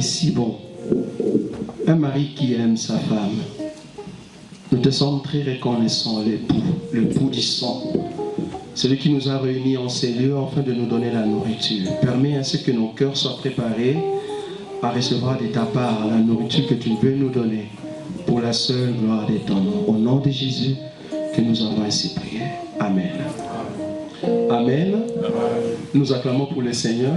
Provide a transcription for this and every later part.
Si bon, un mari qui aime sa femme. Nous te sommes très reconnaissants, l'époux du sang, celui qui nous a réunis en ces lieux afin de nous donner la nourriture. Permets ainsi que nos cœurs soient préparés à recevoir de ta part la nourriture que tu veux nous donner pour la seule gloire de ton nom. Au nom de Jésus que nous avons ainsi prié. Amen. Amen. Nous acclamons pour le Seigneur.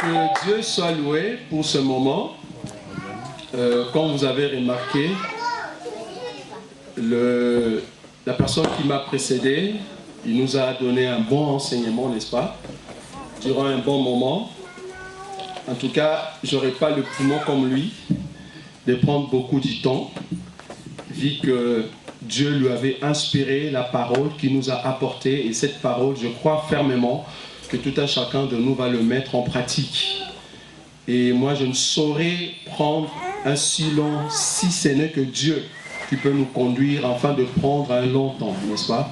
Que Dieu soit loué pour ce moment. Comme vous avez remarqué, la personne qui m'a précédé, il nous a donné un bon enseignement, n'est-ce pas? Durant un bon moment. En tout cas, je n'aurai pas le poumon comme lui, de prendre beaucoup du temps, vu que Dieu lui avait inspiré la parole qu'il nous a apportée. Et cette parole, je crois fermement que tout un chacun de nous va le mettre en pratique. Et moi, je ne saurais prendre un si long, si ce n'est que Dieu qui peut nous conduire afin de prendre un long temps, n'est-ce pas?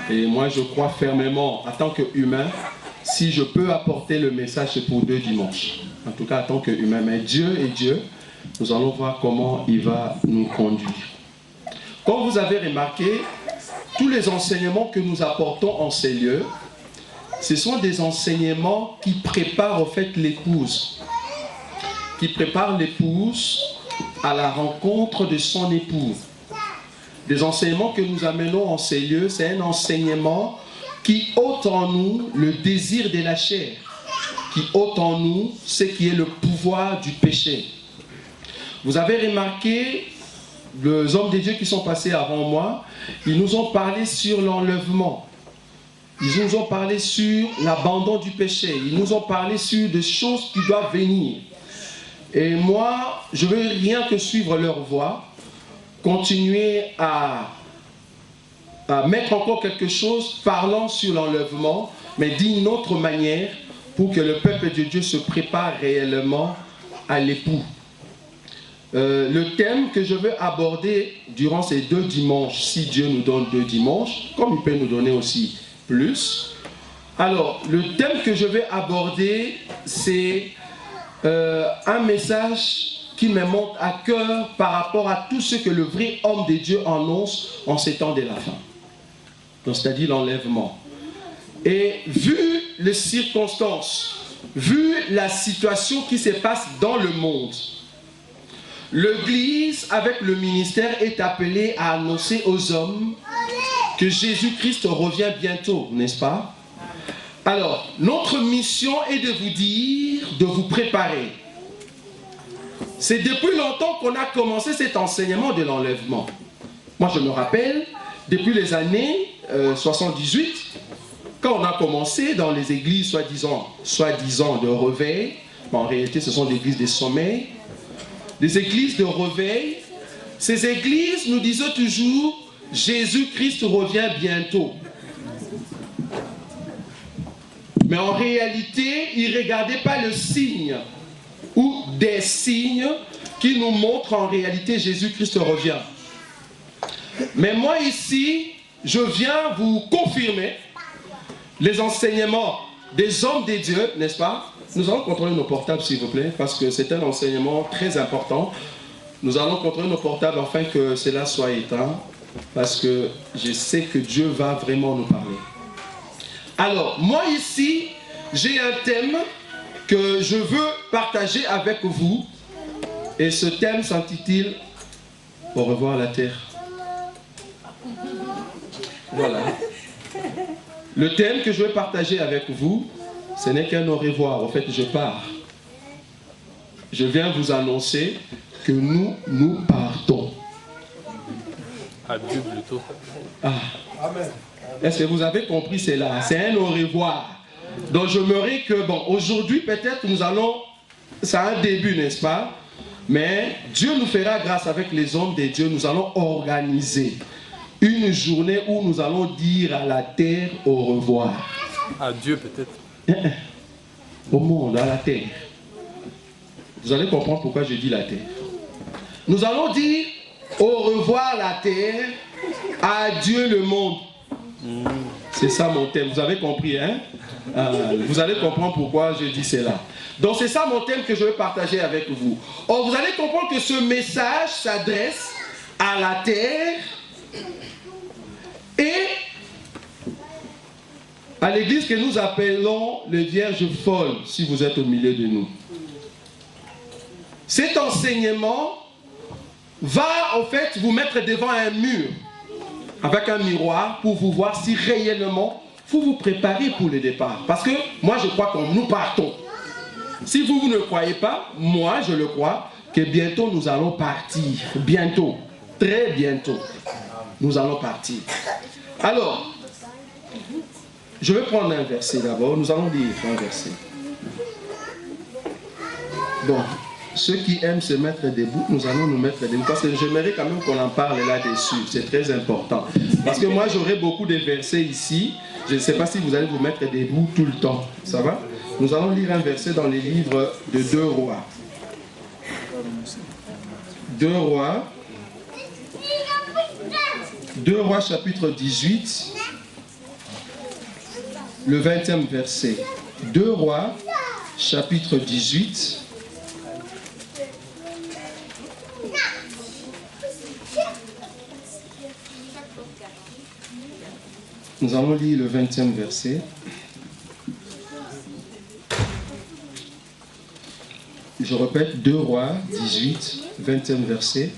Et moi, je crois fermement, en tant qu'humain, si je peux apporter le message, c'est pour 2 dimanches. En tout cas, en tant qu'humain. Mais Dieu est Dieu. Nous allons voir comment il va nous conduire. Comme vous avez remarqué, tous les enseignements que nous apportons en ces lieux, ce sont des enseignements qui préparent en fait l'épouse. Qui préparent l'épouse à la rencontre de son époux. Des enseignements que nous amenons en ces lieux, c'est un enseignement qui ôte en nous le désir de la chair, qui ôte en nous ce qui est le pouvoir du péché. Vous avez remarqué, les hommes de Dieu qui sont passés avant moi, ils nous ont parlé sur l'enlèvement. Ils nous ont parlé sur l'abandon du péché. Ils nous ont parlé sur des choses qui doivent venir. Et moi, je ne veux rien que suivre leur voie, continuer à mettre encore quelque chose parlant sur l'enlèvement, mais d'une autre manière pour que le peuple de Dieu se prépare réellement à l'époux. Le thème que je veux aborder durant ces 2 dimanches, si Dieu nous donne 2 dimanches, comme il peut nous donner aussi plus. Alors, le thème que je vais aborder, c'est un message qui me monte à cœur par rapport à tout ce que le vrai homme de Dieu annonce en ces temps de la fin. Donc, c'est-à-dire l'enlèvement. Et vu les circonstances, vu la situation qui se passe dans le monde, l'Église, avec le ministère, est appelée à annoncer aux hommes que Jésus-Christ revient bientôt, n'est-ce pas? Alors, notre mission est de vous dire, de vous préparer. C'est depuis longtemps qu'on a commencé cet enseignement de l'enlèvement. Moi, je me rappelle, depuis les années 78, quand on a commencé dans les églises soi-disant de réveil, en réalité, ce sont des églises de sommeil, des églises de réveil. Ces églises nous disaient toujours Jésus-Christ revient bientôt. Mais en réalité, ils ne regardaient pas le signe ou des signes qui nous montrent en réalité Jésus-Christ revient. Mais moi ici, je viens vous confirmer les enseignements des hommes de Dieu, n'est-ce pas? Nous allons contrôler nos portables, s'il vous plaît, parce que c'est un enseignement très important. Nous allons contrôler nos portables afin que cela soit éteint, parce que je sais que Dieu va vraiment nous parler. Alors, moi ici, j'ai un thème que je veux partager avec vous, et ce thème s'intitule « Au revoir la terre ». Voilà. Le thème que je vais partager avec vous, ce n'est qu'un au revoir. En fait, je pars. Je viens vous annoncer que nous partons. Adieu plutôt. Ah. Amen. Est-ce que vous avez compris cela? C'est un au revoir. Donc j'aimerais que, bon, aujourd'hui peut-être nous allons, c'est un début, n'est-ce pas? Mais Dieu nous fera grâce avec les hommes de Dieu, nous allons organiser une journée où nous allons dire à la terre au revoir. À Dieu peut-être. Au monde, à la terre. Vous allez comprendre pourquoi je dis la terre. Nous allons dire au revoir la terre, adieu le monde. C'est ça mon thème, vous avez compris, hein? Vous allez comprendre pourquoi je dis cela. Donc c'est ça mon thème que je vais partager avec vous. Or, vous allez comprendre que ce message s'adresse à la terre et à l'église que nous appelons les Vierges folles, si vous êtes au milieu de nous. Cet enseignement va en fait vous mettre devant un mur, avec un miroir, pour vous voir si réellement vous vous préparez pour le départ. Parce que moi je crois que nous partons. Si vous ne croyez pas, moi je le crois, que bientôt nous allons partir. Bientôt, très bientôt, nous allons partir. Alors, je vais prendre un verset d'abord. Nous allons lire un verset. Bon, ceux qui aiment se mettre debout, nous allons nous mettre debout. Parce que j'aimerais quand même qu'on en parle là-dessus. C'est très important. Parce que moi, j'aurai beaucoup de versets ici. Je ne sais pas si vous allez vous mettre debout tout le temps. Ça va? Nous allons lire un verset dans les livres de 2 Rois. 2 Rois. 2 Rois chapitre 18. Le 20e verset. 2 Rois chapitre 18. Nous allons lire le 20e verset. Je répète, 2 Rois 18, 20e verset.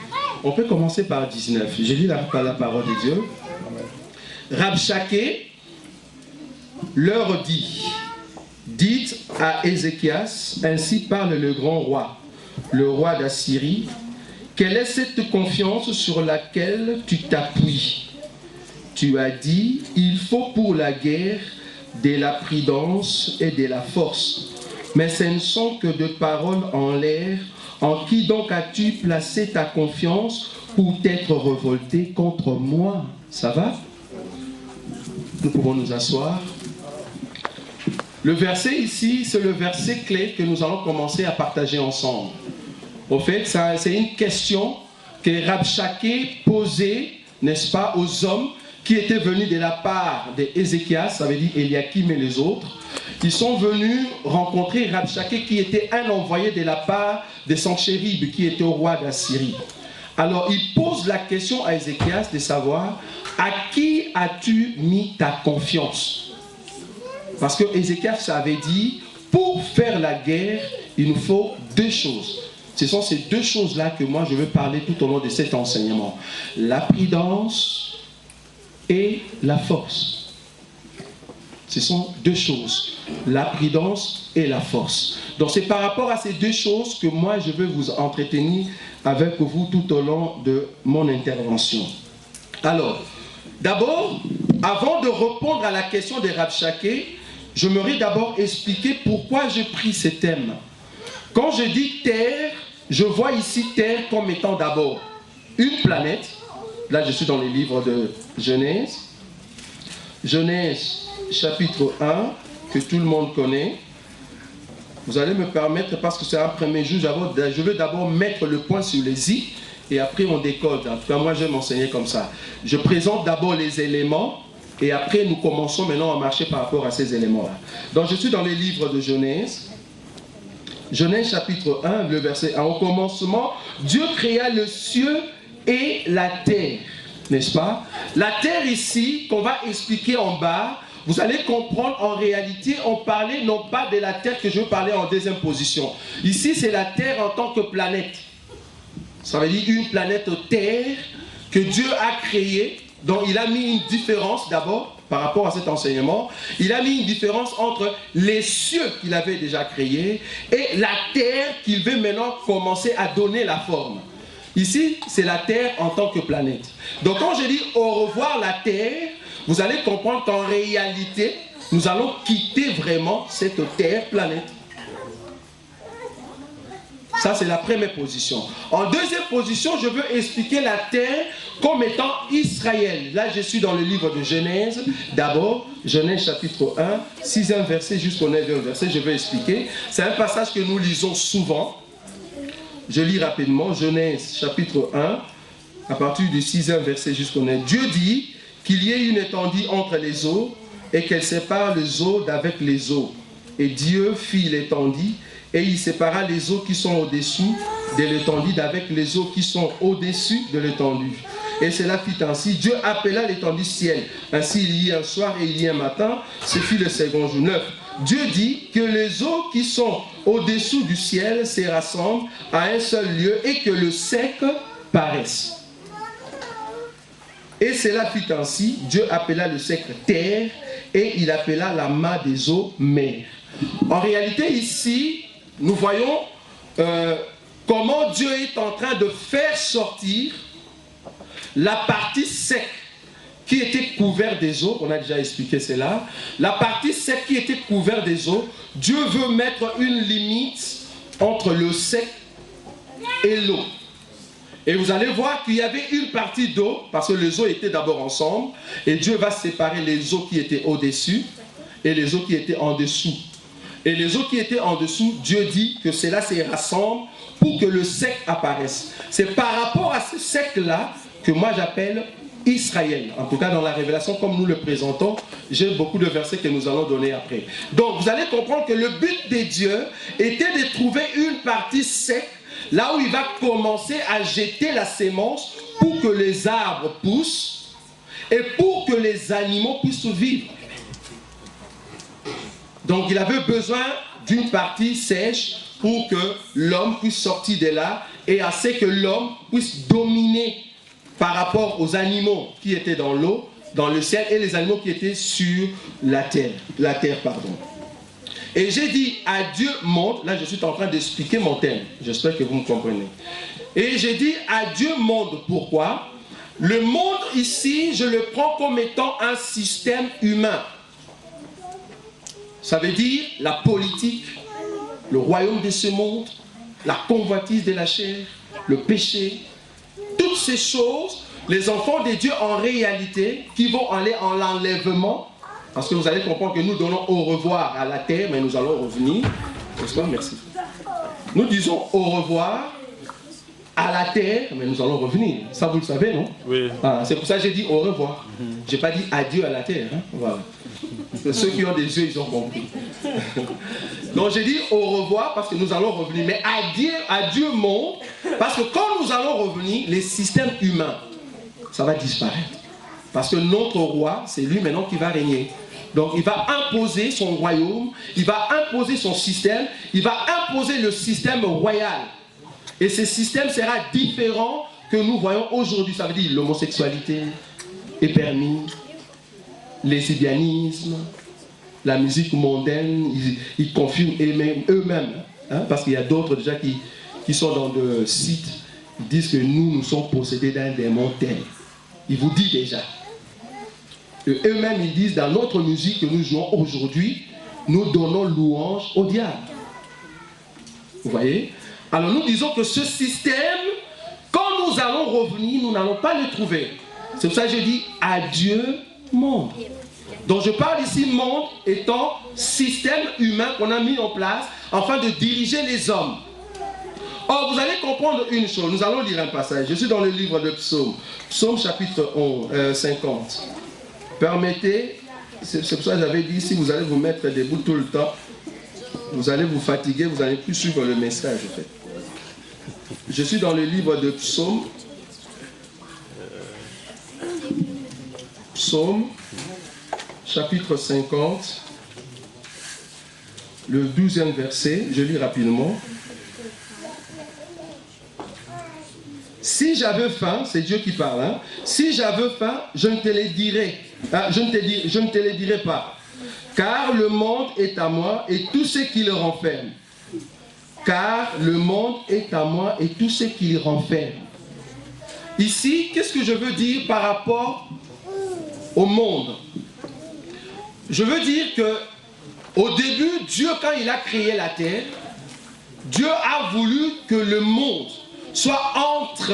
On peut commencer par 19. Je lis la parole de Dieu. Rabshakeh leur dit, dites à Ézéchias, ainsi parle le grand roi, le roi d'Assyrie, quelle est cette confiance sur laquelle tu t'appuies? Tu as dit, il faut pour la guerre de la prudence et de la force. Mais ce ne sont que de paroles en l'air. En qui donc as-tu placé ta confiance pour t'être révolté contre moi? Ça va? Nous pouvons nous asseoir. Le verset ici, c'est le verset clé que nous allons commencer à partager ensemble. Au fait, c'est une question que Rabshakeh posait, n'est-ce pas, aux hommes qui étaient venus de la part d'Ézéchias, ça veut dire Eliakim et les autres. Ils sont venus rencontrer Rabshakeh qui était un envoyé de la part de Sanchérib, qui était au roi d'Assyrie. Alors il pose la question à Ézéchias de savoir, à qui as-tu mis ta confiance? Parce que Ézéchias avait dit, pour faire la guerre, il nous faut 2 choses. Ce sont ces 2 choses-là que moi je veux parler tout au long de cet enseignement. La prudence et la force. Ce sont 2 choses. La prudence et la force. Donc c'est par rapport à ces 2 choses que moi je veux vous entretenir avec vous tout au long de mon intervention. Alors, d'abord, avant de répondre à la question de Rabshakeh, j'aimerais d'abord expliquer pourquoi j'ai pris ce thème. Quand je dis terre, je vois ici terre comme étant d'abord une planète. Là, je suis dans les livres de Genèse. Genèse, chapitre 1, que tout le monde connaît. Vous allez me permettre, parce que c'est un premier jour, je veux d'abord mettre le point sur les i, et après on décode. En tout cas, moi, je vais m'enseigner comme ça. Je présente d'abord les éléments, et après, nous commençons maintenant à marcher par rapport à ces éléments-là. Donc, je suis dans les livres de Genèse. Genèse, chapitre 1, le verset 1. Au commencement, Dieu créa le ciel et la terre, n'est-ce pas? La terre ici, qu'on va expliquer en bas, vous allez comprendre, en réalité, on parlait non pas de la terre que je veux parler en deuxième position. Ici, c'est la terre en tant que planète. Ça veut dire une planète terre que Dieu a créée, dont il a mis une différence d'abord par rapport à cet enseignement. Il a mis une différence entre les cieux qu'il avait déjà créés et la terre qu'il veut maintenant commencer à donner la forme. Ici, c'est la Terre en tant que planète. Donc quand je dis au revoir la Terre, vous allez comprendre qu'en réalité, nous allons quitter vraiment cette Terre planète. Ça, c'est la première position. En deuxième position, je veux expliquer la terre comme étant Israël. Là, je suis dans le livre de Genèse. D'abord, Genèse chapitre 1, 6e verset jusqu'au 9e verset, je vais expliquer. C'est un passage que nous lisons souvent. Je lis rapidement, Genèse chapitre 1, à partir du 6e verset jusqu'au 9e. Dieu dit qu'il y ait une étendue entre les eaux et qu'elle sépare les eaux d'avec les eaux. Et Dieu fit l'étendue. Et il sépara les eaux qui sont au-dessous de l'étendue d'avec les eaux qui sont au-dessus de l'étendue. Et cela fit ainsi. Dieu appela l'étendue ciel. Ainsi il y a un soir et il y a un matin. Ce fut le second jour. 9. Dieu dit que les eaux qui sont au-dessous du ciel se rassemblent à un seul lieu et que le sec paraisse. Et cela fit ainsi. Dieu appela le sec terre et il appela la main des eaux mer. En réalité ici, nous voyons comment Dieu est en train de faire sortir la partie sec qui était couverte des eaux. On a déjà expliqué cela. La partie sec qui était couverte des eaux, Dieu veut mettre une limite entre le sec et l'eau. Et vous allez voir qu'il y avait une partie d'eau, parce que les eaux étaient d'abord ensemble, et Dieu va séparer les eaux qui étaient au-dessus et les eaux qui étaient en dessous. Et les eaux qui étaient en dessous, Dieu dit que cela se rassemble pour que le sec apparaisse. C'est par rapport à ce sec-là que moi j'appelle Israël. En tout cas, dans la révélation, comme nous le présentons, j'ai beaucoup de versets que nous allons donner après. Donc, vous allez comprendre que le but de Dieu était de trouver une partie sec, là où il va commencer à jeter la sémence pour que les arbres poussent et pour que les animaux puissent vivre. Donc, il avait besoin d'une partie sèche pour que l'homme puisse sortir de là et assez que l'homme puisse dominer par rapport aux animaux qui étaient dans l'eau, dans le ciel, et les animaux qui étaient sur la terre. Et j'ai dit à Dieu monde, là je suis en train d'expliquer mon thème, j'espère que vous me comprenez. Et j'ai dit à Dieu monde, pourquoi? Le monde ici, je le prends comme étant un système humain. Ça veut dire la politique, le royaume de ce monde, la convoitise de la chair, le péché. Toutes ces choses, les enfants de Dieu en réalité, qui vont aller en l'enlèvement, parce que vous allez comprendre que nous donnons au revoir à la terre, mais nous allons revenir. N'est-ce pas? Merci. Nous disons au revoir à la terre, mais nous allons revenir. Ça, vous le savez, non? Oui. Ah, c'est pour ça que j'ai dit au revoir. Je n'ai pas dit adieu à la terre. Hein? Voilà. Ceux qui ont des yeux, ils ont compris. Donc j'ai dit au revoir parce que nous allons revenir. Mais adieu monde, parce que quand nous allons revenir, les systèmes humains, ça va disparaître. Parce que notre roi, c'est lui maintenant qui va régner. Donc il va imposer son royaume, il va imposer son système, il va imposer le système royal. Et ce système sera différent que nous voyons aujourd'hui. Ça veut dire l'homosexualité est permis, le lesbianisme, la musique mondaine, ils confirment eux-mêmes. Hein, parce qu'il y a d'autres déjà qui sont dans le site, ils disent que nous sommes possédés d'un démon tel. Ils vous disent déjà. Eux-mêmes, ils disent dans notre musique que nous jouons aujourd'hui, nous donnons louange au diable. Vous voyez? Alors nous disons que ce système, quand nous allons revenir, nous n'allons pas le trouver. C'est pour ça que je dis adieu monde. Donc je parle ici monde étant système humain qu'on a mis en place afin de diriger les hommes. Or vous allez comprendre une chose, nous allons lire un passage. Je suis dans le livre de Psaume, Psaume chapitre 50. Permettez, c'est pour ça que j'avais dit, si vous allez vous mettre debout tout le temps, vous allez vous fatiguer, vous n'allez plus suivre le message en fait. Je suis dans le livre de Psaume, Psaume chapitre 50, le 12e verset, je lis rapidement. Si j'avais faim, c'est Dieu qui parle, hein? Si j'avais faim, je ne te les dirai, je ne te les dirai pas, car le monde est à moi et tout ce qui le renferme. Car le monde est à moi et tout ce qui le renferme. Ici, qu'est-ce que je veux dire par rapport au monde? Je veux dire que au début, Dieu, quand il a créé la terre, Dieu a voulu que le monde soit entre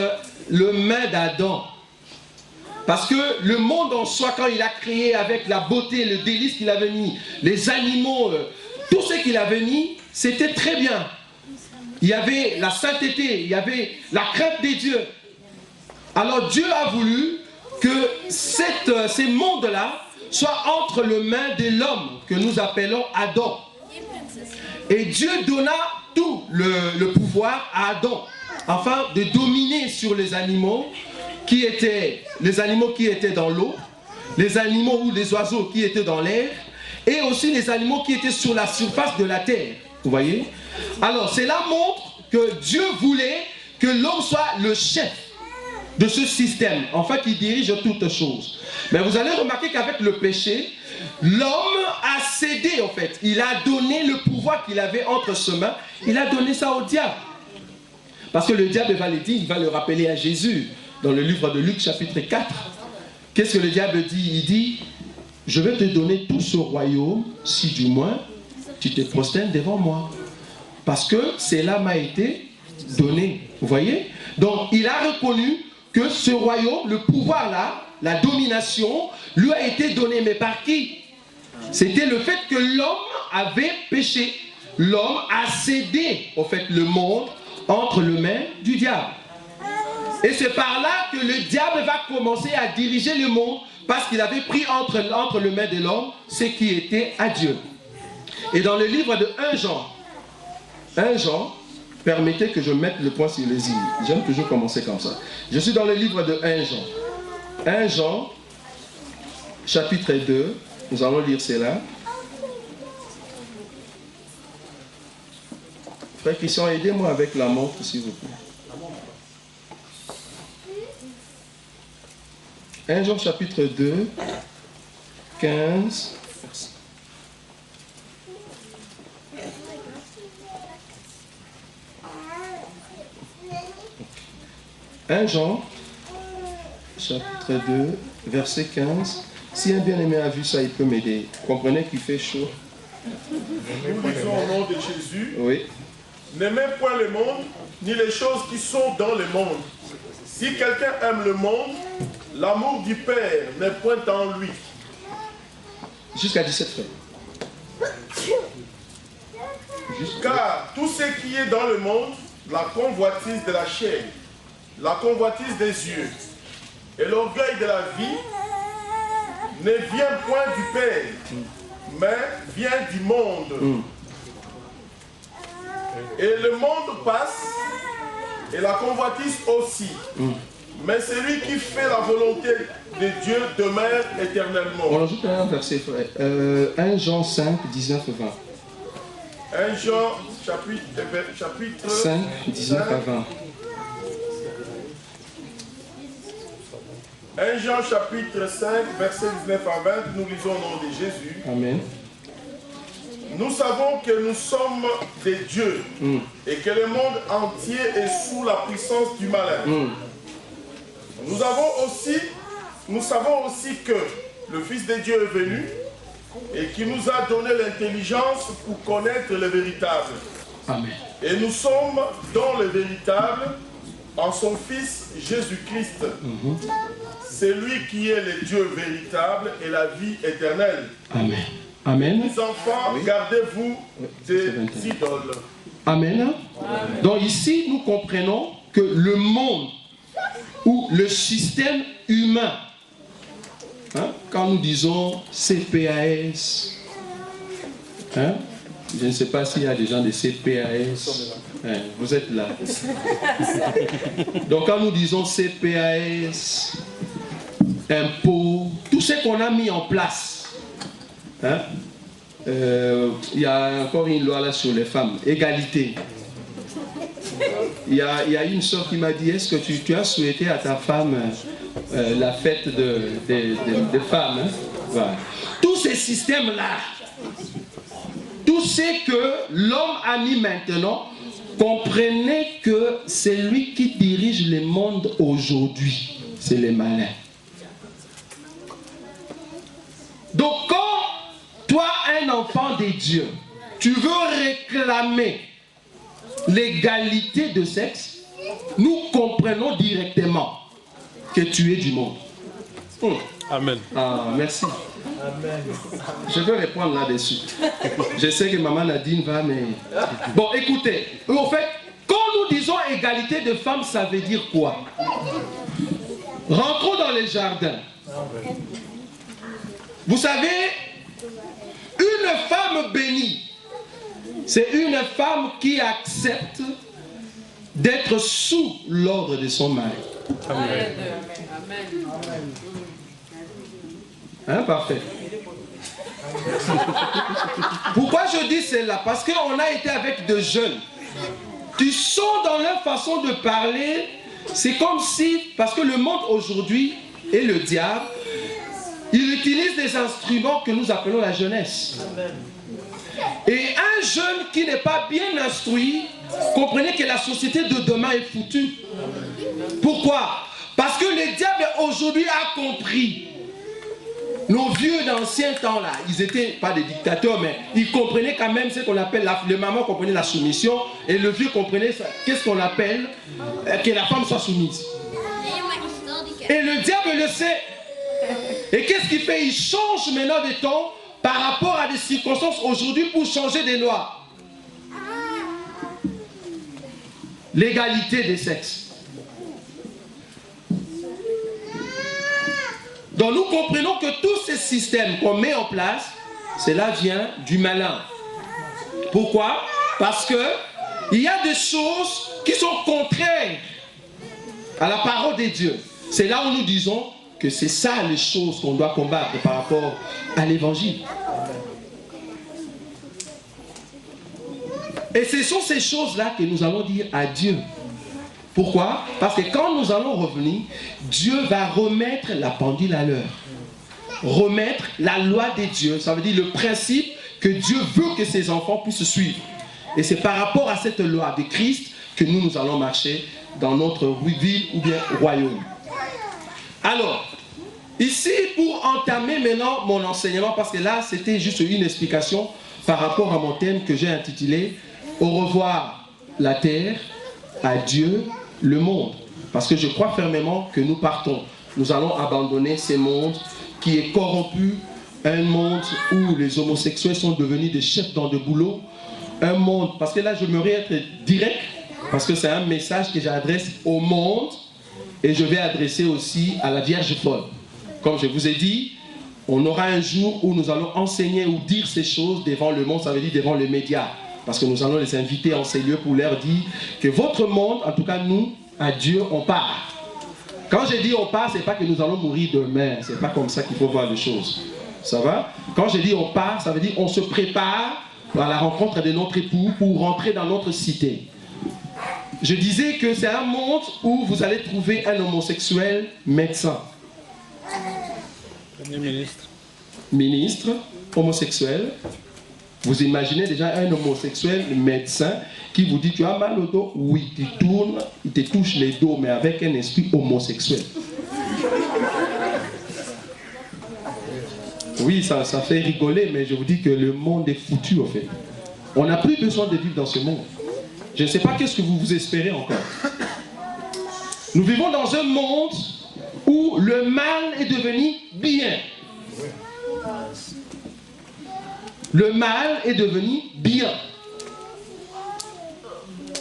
les mains d'Adam. Parce que le monde en soi, quand il a créé avec la beauté, le délice qu'il avait mis, les animaux, tout ce qu'il avait mis, c'était très bien. Il y avait la sainteté, il y avait la crainte des dieux. Alors Dieu a voulu que ces mondes-là soient entre les mains de l'homme que nous appelons Adam. Et Dieu donna tout le pouvoir à Adam afin de dominer sur les animaux qui étaient dans l'eau, les animaux ou les oiseaux qui étaient dans l'air, et aussi les animaux qui étaient sur la surface de la terre. Vous voyez? Alors cela montre que Dieu voulait que l'homme soit le chef de ce système, enfin qui dirige toutes choses. Mais vous allez remarquer qu'avec le péché, l'homme a cédé en fait. Il a donné le pouvoir qu'il avait entre ses mains, il a donné ça au diable. Parce que le diable va le dire, il va le rappeler à Jésus dans le livre de Luc chapitre 4. Qu'est-ce que le diable dit? Il dit, je vais te donner tout ce royaume si du moins tu te prosternes devant moi. Parce que cela m'a été donné. Vous voyez? Donc, il a reconnu que ce royaume, le pouvoir-là, la domination, lui a été donné. Mais par qui? C'était le fait que l'homme avait péché. L'homme a cédé, au fait, le monde entre les mains du diable. Et c'est par là que le diable va commencer à diriger le monde, parce qu'il avait pris entre les mains de l'homme ce qui était à Dieu. Et dans le livre de 1 Jean, permettez que je mette le point sur les i. J'aime toujours commencer comme ça. Je suis dans le livre de 1 Jean. 1 Jean, chapitre 2, nous allons lire cela. Frère Christian, aidez-moi avec la montre, s'il vous plaît. 1 Jean, chapitre 2, 15. 1 Jean, chapitre 2, verset 15. Si un bien-aimé a vu ça, il peut m'aider. Comprenez qu'il fait chaud. Nous lisons au nom de Jésus. Oui. N'aimez point le monde, ni les choses qui sont dans le monde. Si quelqu'un aime le monde, l'amour du Père n'est point en lui. Jusqu'à 17 frères. Car tout ce qui est dans le monde, la convoitise de la chair, la convoitise des yeux et l'orgueil de la vie, ne vient point du Père, mais vient du monde. Et le monde passe, et la convoitise aussi. Mais celui qui fait la volonté de Dieu demeure éternellement. On ajoute un verset, frère. 1 Jean 5, 19 et 20. 1 Jean, chapitre 5, 19 à 20. 1 Jean, chapitre 5, verset 19 à 20, nous lisons au nom de Jésus. Amen. Nous savons que nous sommes des dieux et que le monde entier est sous la puissance du malin. Nous savons aussi que le Fils de Dieu est venu et qui nous a donné l'intelligence pour connaître le véritable. Amen. Et nous sommes dans le véritable en son Fils Jésus-Christ. C'est lui qui est le Dieu véritable et la vie éternelle. Amen. Amen. Les enfants, gardez-vous des idoles. Amen. Donc ici, nous comprenons que le monde ou le système humain, quand nous disons CPAS, je ne sais pas s'il y a des gens de CPAS, vous êtes là. Donc quand nous disons CPAS, impôts, tout ce qu'on a mis en place, il y a encore une loi là sur les femmes, égalité. Il y a une soeur qui m'a dit, est-ce que tu as souhaité à ta femme la fête des femmes, voilà. Tous ces systèmes-là, tout ce que l'homme a mis maintenant, comprenez que c'est lui qui dirige le monde aujourd'hui. C'est les malins. Donc quand toi, un enfant de Dieu, tu veux réclamer l'égalité de sexe, nous comprenons directement que tu es du monde. Amen. Ah, merci. Amen. Je vais répondre là-dessus. Je sais que maman Nadine va, mais... Bon, écoutez, en fait, quand nous disons égalité de femmes, ça veut dire quoi? Rentrons dans les jardins. Vous savez, une femme bénie, c'est une femme qui accepte d'être sous l'ordre de son mari. Amen. Hein, parfait. Pourquoi je dis cela? Parce qu'on a été avec de jeunes. Tu sens dans leur façon de parler, c'est comme si, parce que le monde aujourd'hui et le diable, il utilise des instruments que nous appelons la jeunesse. Et un jeune qui n'est pas bien instruit, comprenez que la société de demain est foutue. Pourquoi? Parce que le diable aujourd'hui a compris Nos vieux d'anciens temps là, ils n'étaient pas des dictateurs, mais ils comprenaient quand même ce qu'on appelle, le maman comprenait la soumission, et le vieux comprenait qu'est-ce qu'on appelle que la femme soit soumise. Et le diable le sait. Et qu'est-ce qu'il fait? Il change maintenant de temps par rapport à des circonstances aujourd'hui pour changer des lois. L'égalité des sexes. Donc nous comprenons que tous ces systèmes qu'on met en place, cela vient du malin. Pourquoi? Parce que il y a des choses qui sont contraires à la parole de Dieu. C'est là où nous disons que c'est ça les choses qu'on doit combattre par rapport à l'évangile. Et ce sont ces choses-là que nous allons dire à Dieu. Pourquoi? Parce que quand nous allons revenir, Dieu va remettre la pendule à l'heure. Remettre la loi de Dieu, ça veut dire le principe que Dieu veut que ses enfants puissent suivre. Et c'est par rapport à cette loi de Christ que nous allons marcher dans notre ville ou bien royaume. Alors, ici, pour entamer maintenant mon enseignement, parce que là, c'était juste une explication par rapport à mon thème que j'ai intitulé « Au revoir la terre, adieu le monde ». Parce que je crois fermement que nous partons. Nous allons abandonner ce monde qui est corrompu, un monde où les homosexuels sont devenus des chefs dans le boulot, un monde, parce que là, j'aimerais être direct, parce que c'est un message que j'adresse au monde, et je vais adresser aussi à la Vierge folle. Comme je vous ai dit, on aura un jour où nous allons enseigner ou dire ces choses devant le monde, ça veut dire devant les médias. Parce que nous allons les inviter en ces lieux pour leur dire que votre monde, en tout cas nous, à Dieu, on part. Quand je dis on part, ce n'est pas que nous allons mourir demain. Ce n'est pas comme ça qu'il faut voir les choses. Ça va? Quand je dis on part, ça veut dire on se prépare à la rencontre de notre époux pour rentrer dans notre cité. Je disais que c'est un monde où vous allez trouver un homosexuel médecin. Premier ministre. Ministre, homosexuel. Vous imaginez déjà un homosexuel médecin qui vous dit tu as mal au dos? Oui, tu tournes, il te touche les dos, mais avec un esprit homosexuel. Oui, ça fait rigoler, mais je vous dis que le monde est foutu en fait. On n'a plus besoin de vivre dans ce monde. Je ne sais pas qu'est-ce que vous vous espérez encore. Nous vivons dans un monde où le mal est devenu bien. Le mal est devenu bien.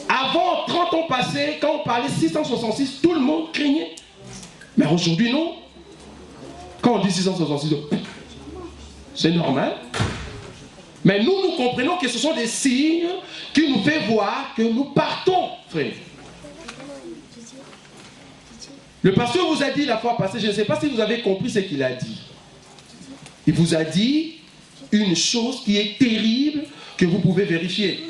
Avant, 30 ans passés, quand on parlait 666, tout le monde craignait. Mais aujourd'hui, non. Quand on dit 666, c'est normal. Mais nous comprenons que ce sont des signes qui nous font voir que nous partons, frère. Le pasteur vous a dit la fois passée, je ne sais pas si vous avez compris ce qu'il a dit. Il vous a dit une chose qui est terrible, que vous pouvez vérifier.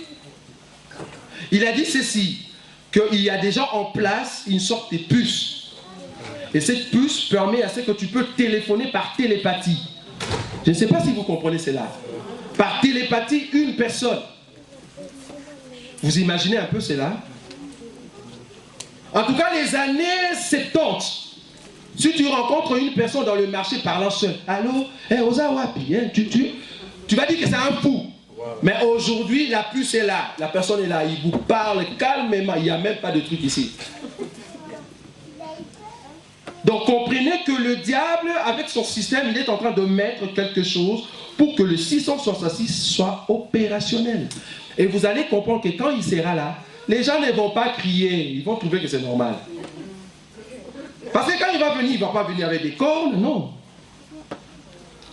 Il a dit ceci, qu'il y a déjà en place une sorte de puce. Et cette puce permet à ce que tu peux téléphoner par télépathie. Je ne sais pas si vous comprenez cela. Par télépathie, une personne. Vous imaginez un peu cela? En tout cas, les années 70, si tu rencontres une personne dans le marché parlant seul, allô, Ozawapi, tu vas dire que c'est un fou. Mais aujourd'hui, la puce est là. La personne est là. Il vous parle calmement. Il n'y a même pas de truc ici. Donc comprenez que le diable, avec son système, il est en train de mettre quelque chose pour que le 666 soit opérationnel. Et vous allez comprendre que quand il sera là, les gens ne vont pas crier. Ils vont trouver que c'est normal. Parce que quand il va venir, il ne va pas venir avec des cornes, non.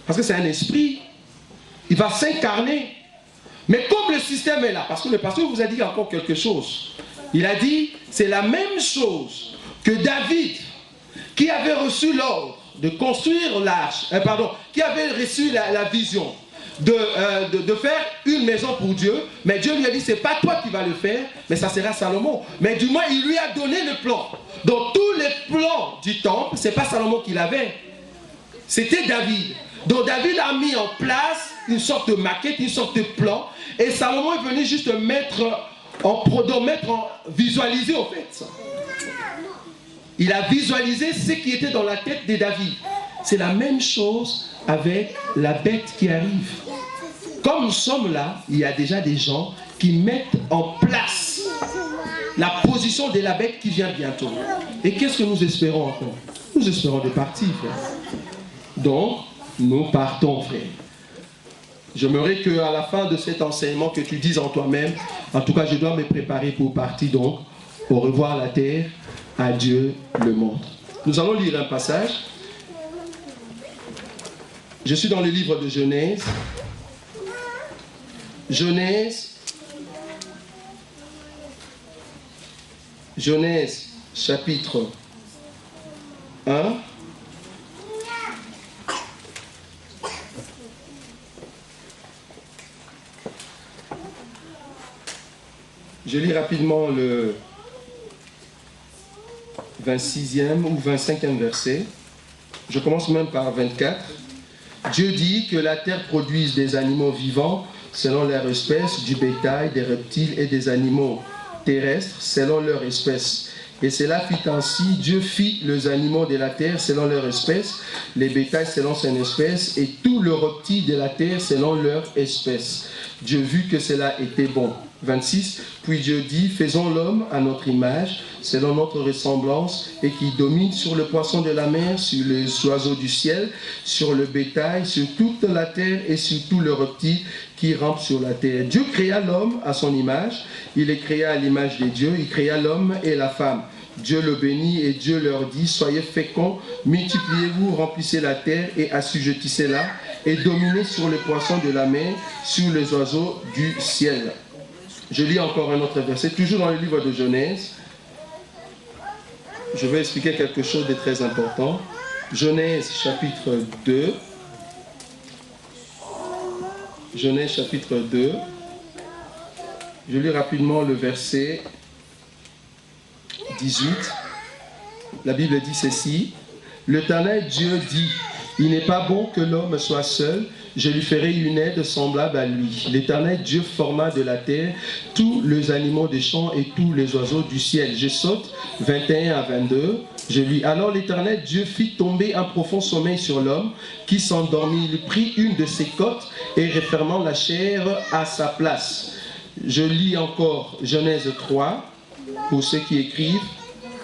Parce que c'est un esprit. Il va s'incarner. Mais comme le système est là, parce que le pasteur vous a dit encore quelque chose. Il a dit, c'est la même chose que David, qui avait reçu l'ordre de construire l'arche, qui avait reçu la vision de faire une maison pour Dieu, mais Dieu lui a dit, c'est pas toi qui vas le faire, mais ça sera Salomon. Mais du moins, il lui a donné le plan. Donc tous les plans du temple, c'est pas Salomon qui l'avait, c'était David. Donc David a mis en place une sorte de maquette, une sorte de plan, et Salomon est venu juste visualiser en fait. Il a visualisé ce qui était dans la tête de David. C'est la même chose avec la bête qui arrive. Comme nous sommes là, il y a déjà des gens qui mettent en place la position de la bête qui vient bientôt. Et qu'est-ce que nous espérons encore? Nous espérons de partir, frère. Donc, nous partons, frère. J'aimerais qu'à la fin de cet enseignement, que tu dises en toi-même, en tout cas, je dois me préparer pour partir, donc, au revoir la terre, adieu le monde. Nous allons lire un passage. Je suis dans le livre de Genèse. Genèse, chapitre 1. Je lis rapidement le 26e ou 25e verset. Je commence même par 24. Dieu dit que la terre produise des animaux vivants selon leur espèce, du bétail, des reptiles et des animaux terrestres selon leur espèce. Et cela fit ainsi, Dieu fit les animaux de la terre selon leur espèce, les bétails selon son espèce, et tout le reptile de la terre selon leur espèce. Dieu vit que cela était bon. 26. Puis Dieu dit, faisons l'homme à notre image, selon notre ressemblance, et qui domine sur le poisson de la mer, sur les oiseaux du ciel, sur le bétail, sur toute la terre et sur tout le reptile qui rampe sur la terre. Dieu créa l'homme à son image, il les créa à l'image de Dieu, il créa l'homme et la femme. Dieu le bénit et Dieu leur dit, soyez féconds, multipliez-vous, remplissez la terre et assujettissez-la, et dominez sur les poissons de la mer, sur les oiseaux du ciel. Je lis encore un autre verset, toujours dans le livre de Genèse. Je vais expliquer quelque chose de très important. Genèse chapitre 2. Genèse chapitre 2. Je lis rapidement le verset 18. La Bible dit ceci. L'Éternel Dieu dit, il n'est pas bon que l'homme soit seul, je lui ferai une aide semblable à lui. L'Éternel Dieu forma de la terre tous les animaux des champs et tous les oiseaux du ciel. Je saute 21 à 22. Alors l'Éternel Dieu fit tomber un profond sommeil sur l'homme qui s'endormit. Il prit une de ses côtes et refermant la chair à sa place. Je lis encore Genèse 3 pour ceux qui écrivent.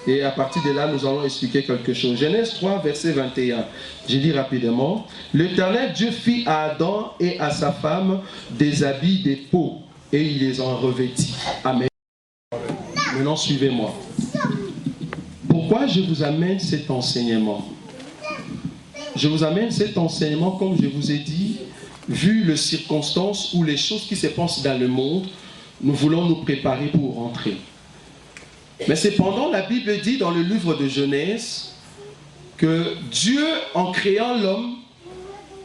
Et à partir de là, nous allons expliquer quelque chose. Genèse 3, verset 21. Je lis rapidement. L'Éternel Dieu fit à Adam et à sa femme des habits de peau, et il les en revêtit. Amen. Maintenant, suivez-moi. Pourquoi je vous amène cet enseignement? Je vous amène cet enseignement, comme je vous ai dit, vu les circonstances ou les choses qui se passent dans le monde, nous voulons nous préparer pour rentrer. Mais cependant, la Bible dit dans le livre de Genèse que Dieu, en créant l'homme,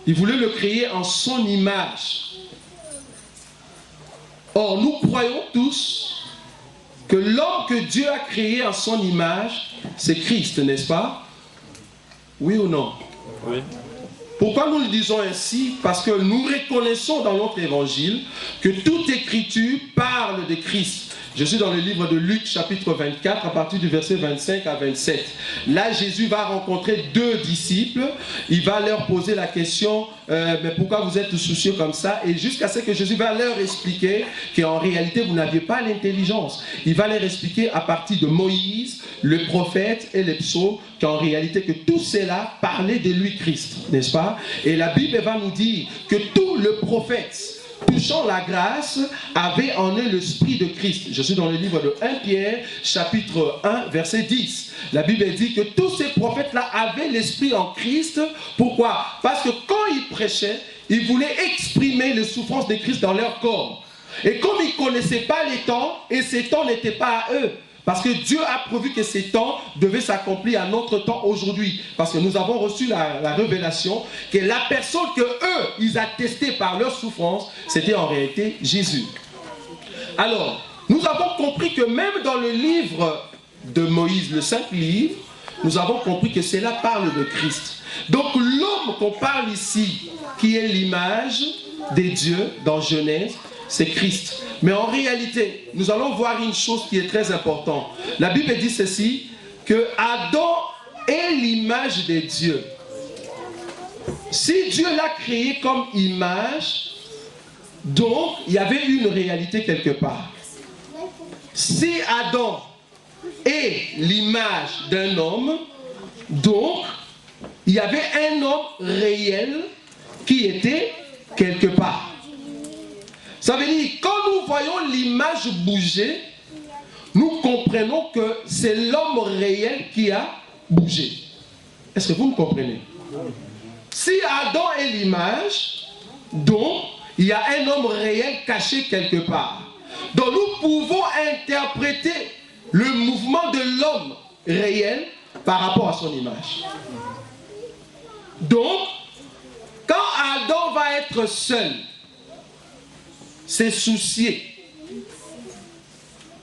il voulait le créer en son image. Or, nous croyons tous que l'homme que Dieu a créé en son image, c'est Christ, n'est-ce pas? Oui ou non? Oui. Pourquoi nous le disons ainsi? Parce que nous reconnaissons dans notre évangile que toute écriture parle de Christ. Je suis dans le livre de Luc, chapitre 24, à partir du verset 25 à 27. Là, Jésus va rencontrer deux disciples. Il va leur poser la question, mais pourquoi vous êtes soucieux comme ça? Et jusqu'à ce que Jésus va leur expliquer qu'en réalité, vous n'aviez pas l'intelligence. Il va leur expliquer à partir de Moïse, le prophète et les psaumes, qu'en réalité, que tout cela parlait de lui, Christ, n'est-ce pas? Et la Bible va nous dire que tout le prophète touchant la grâce avait en eux l'esprit de Christ. Je suis dans le livre de 1 Pierre, chapitre 1, verset 10. La Bible dit que tous ces prophètes-là avaient l'esprit en Christ. Pourquoi? Parce que quand ils prêchaient, ils voulaient exprimer les souffrances de Christ dans leur corps. Et comme ils ne connaissaient pas les temps, et ces temps n'étaient pas à eux, parce que Dieu a prévu que ces temps devaient s'accomplir à notre temps aujourd'hui. Parce que nous avons reçu la révélation que la personne que eux, ils attestaient par leur souffrance, c'était en réalité Jésus. Alors, nous avons compris que même dans le livre de Moïse, le 5 livre, nous avons compris que cela parle de Christ. Donc l'homme qu'on parle ici, qui est l'image des dieux dans Genèse, c'est Christ. Mais en réalité, nous allons voir une chose qui est très importante. La Bible dit ceci, que Adam est l'image de Dieu. si Dieu l'a créé comme image, donc il y avait une réalité quelque part. Si Adam est l'image d'un homme, donc il y avait un homme réel qui était quelque part. Ça veut dire, quand nous voyons l'image bouger, nous comprenons que c'est l'homme réel qui a bougé. Est-ce que vous me comprenez? Si Adam est l'image, donc il y a un homme réel caché quelque part. Donc nous pouvons interpréter le mouvement de l'homme réel par rapport à son image. Donc, quand Adam va être seul, se soucier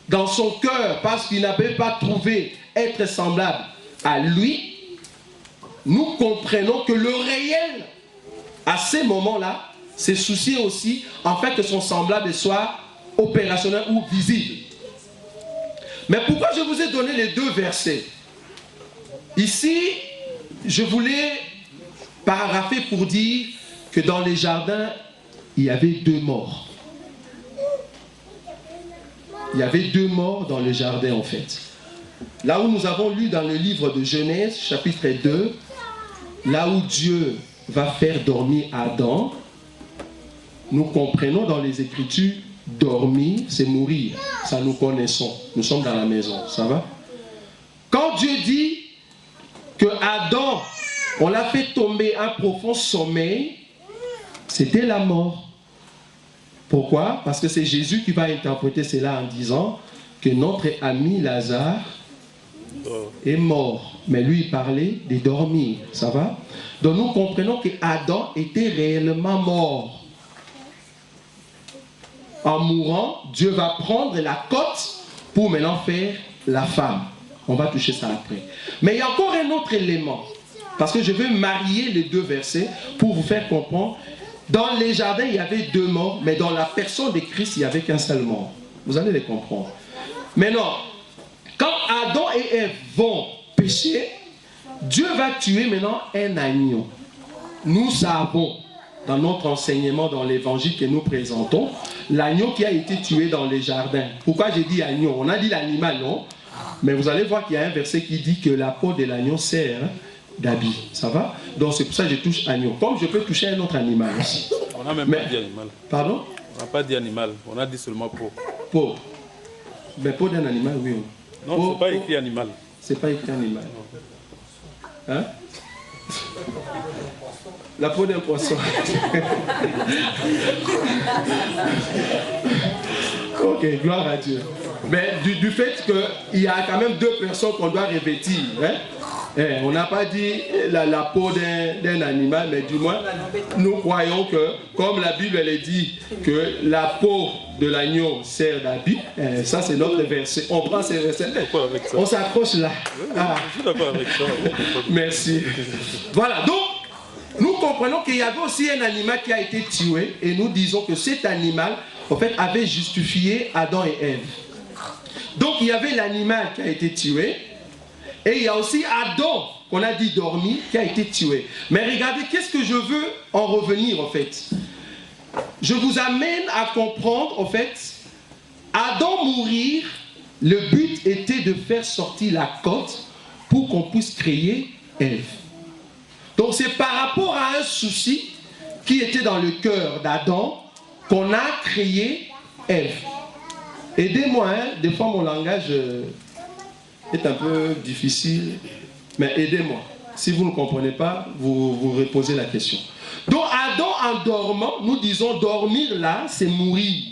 dans son cœur parce qu'il n'avait pas trouvé être semblable à lui, nous comprenons que le réel, à ces moments-là, se soucier aussi en fait que son semblable soit opérationnel ou visible. Mais pourquoi je vous ai donné les deux versets? Ici, je voulais paraphrasé pour dire que dans les jardins, il y avait 2 morts. Il y avait 2 morts dans le jardin en fait. Là où nous avons lu dans le livre de Genèse, chapitre 2, là où Dieu va faire dormir Adam, nous comprenons dans les Écritures, dormir, c'est mourir. Ça nous connaissons. Nous sommes dans la maison. Ça va? Quand Dieu dit que Adam, on l'a fait tomber un profond sommeil, c'était la mort. Pourquoi? Parce que c'est Jésus qui va interpréter cela en disant que notre ami Lazare est mort. Mais lui, il parlait de dormir. Ça va? Donc nous comprenons que Adam était réellement mort. En mourant, Dieu va prendre la côte pour maintenant faire la femme. On va toucher ça après. Mais il y a encore un autre élément. Parce que je veux marier les 2 versets pour vous faire comprendre. Dans les jardins, il y avait 2 morts, mais dans la personne de Christ, il n'y avait qu'un seul mort. Vous allez les comprendre. Maintenant, quand Adam et Ève vont pécher, Dieu va tuer maintenant un agneau. Nous savons, dans notre enseignement, dans l'évangile que nous présentons, l'agneau qui a été tué dans les jardins. Pourquoi j'ai dit agneau? On a dit l'animal, non? Mais vous allez voir qu'il y a un verset qui dit que la peau de l'agneau sert d'habit. Ça va? Donc c'est pour ça que je touche agneau. Comme je peux toucher un autre animal aussi. On n'a même pas dit animal. Pardon? On n'a pas dit animal. On a dit seulement peau. Peau. Mais peau d'un animal, oui. Non, c'est pas écrit animal. C'est pas écrit animal. Hein? La peau d'un poisson. Ok, gloire à Dieu. Mais du fait qu'il y a quand même 2 personnes qu'on doit revêtir. Hein? On n'a pas dit la peau d'un animal, mais du moins, nous croyons que, comme la Bible elle dit que la peau de l'agneau sert d'habit, ça c'est notre verset. On prend ces versets, on s'accroche là. Ah. Je suis d'accord avec ça. Merci. Voilà, donc, nous comprenons qu'il y avait aussi un animal qui a été tué, et nous disons que cet animal, en fait, avait justifié Adam et Ève. Donc, il y avait l'animal qui a été tué, et il y a aussi Adam, qu'on a dit dormir, qui a été tué. Mais regardez, qu'est-ce que je veux en revenir, en fait? Je vous amène à comprendre, en fait, Adam mourir, le but était de faire sortir la côte pour qu'on puisse créer Ève. Donc c'est par rapport à un souci qui était dans le cœur d'Adam qu'on a créé Ève. Aidez-moi, hein? Des fois mon langage est un peu difficile, mais aidez-moi. Si vous ne comprenez pas, vous reposez la question. Donc Adam en dormant, nous disons dormir là, c'est mourir.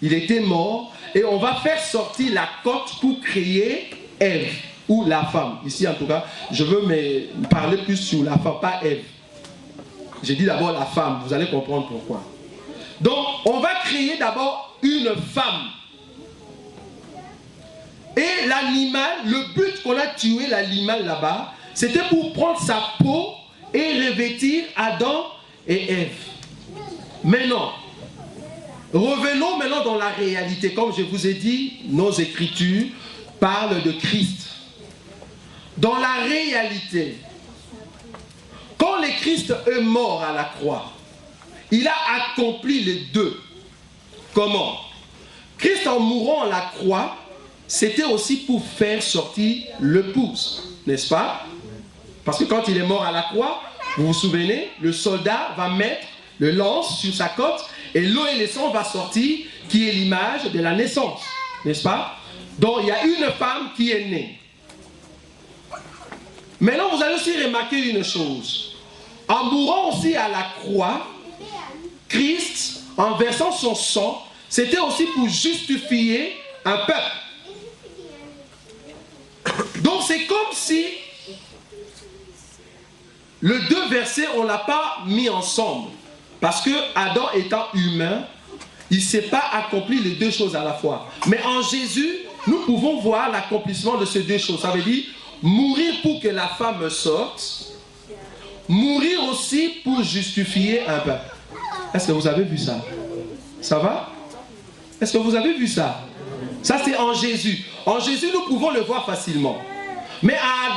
Il était mort et on va faire sortir la côte pour créer Ève. Ou la femme. Ici, en tout cas, je veux me parler plus sur la femme, pas Ève. J'ai dit d'abord la femme, vous allez comprendre pourquoi. Donc, on va créer d'abord une femme. Et l'animal, le but qu'on a tué l'animal là-bas, c'était pour prendre sa peau et revêtir Adam et Ève. Maintenant, revenons maintenant dans la réalité. Comme je vous ai dit, nos écritures parlent de Christ. Dans la réalité, quand quand le Christ est mort à la croix, il a accompli les deux. Comment? Christ en mourant à la croix, c'était aussi pour faire sortir l'épouse, n'est-ce pas? Parce que quand il est mort à la croix, vous vous souvenez, le soldat va mettre le lance sur sa côte et l'eau et le sang va sortir, qui est l'image de la naissance, n'est-ce pas? Donc il y a une femme qui est née. Maintenant vous allez aussi remarquer une chose. En mourant aussi à la croix, Christ, en versant son sang, c'était aussi pour justifier un peuple. Donc c'est comme si les deux versets, on ne l'a pas mis ensemble. Parce que Adam étant humain, il ne s'est pas accompli les deux choses à la fois. Mais en Jésus, nous pouvons voir l'accomplissement de ces deux choses. Ça veut dire mourir pour que la femme sorte, mourir aussi pour justifier un peuple. Est-ce que vous avez vu ça? Ça va? Est-ce que vous avez vu ça? Ça c'est en Jésus. En Jésus, nous pouvons le voir facilement. Mais à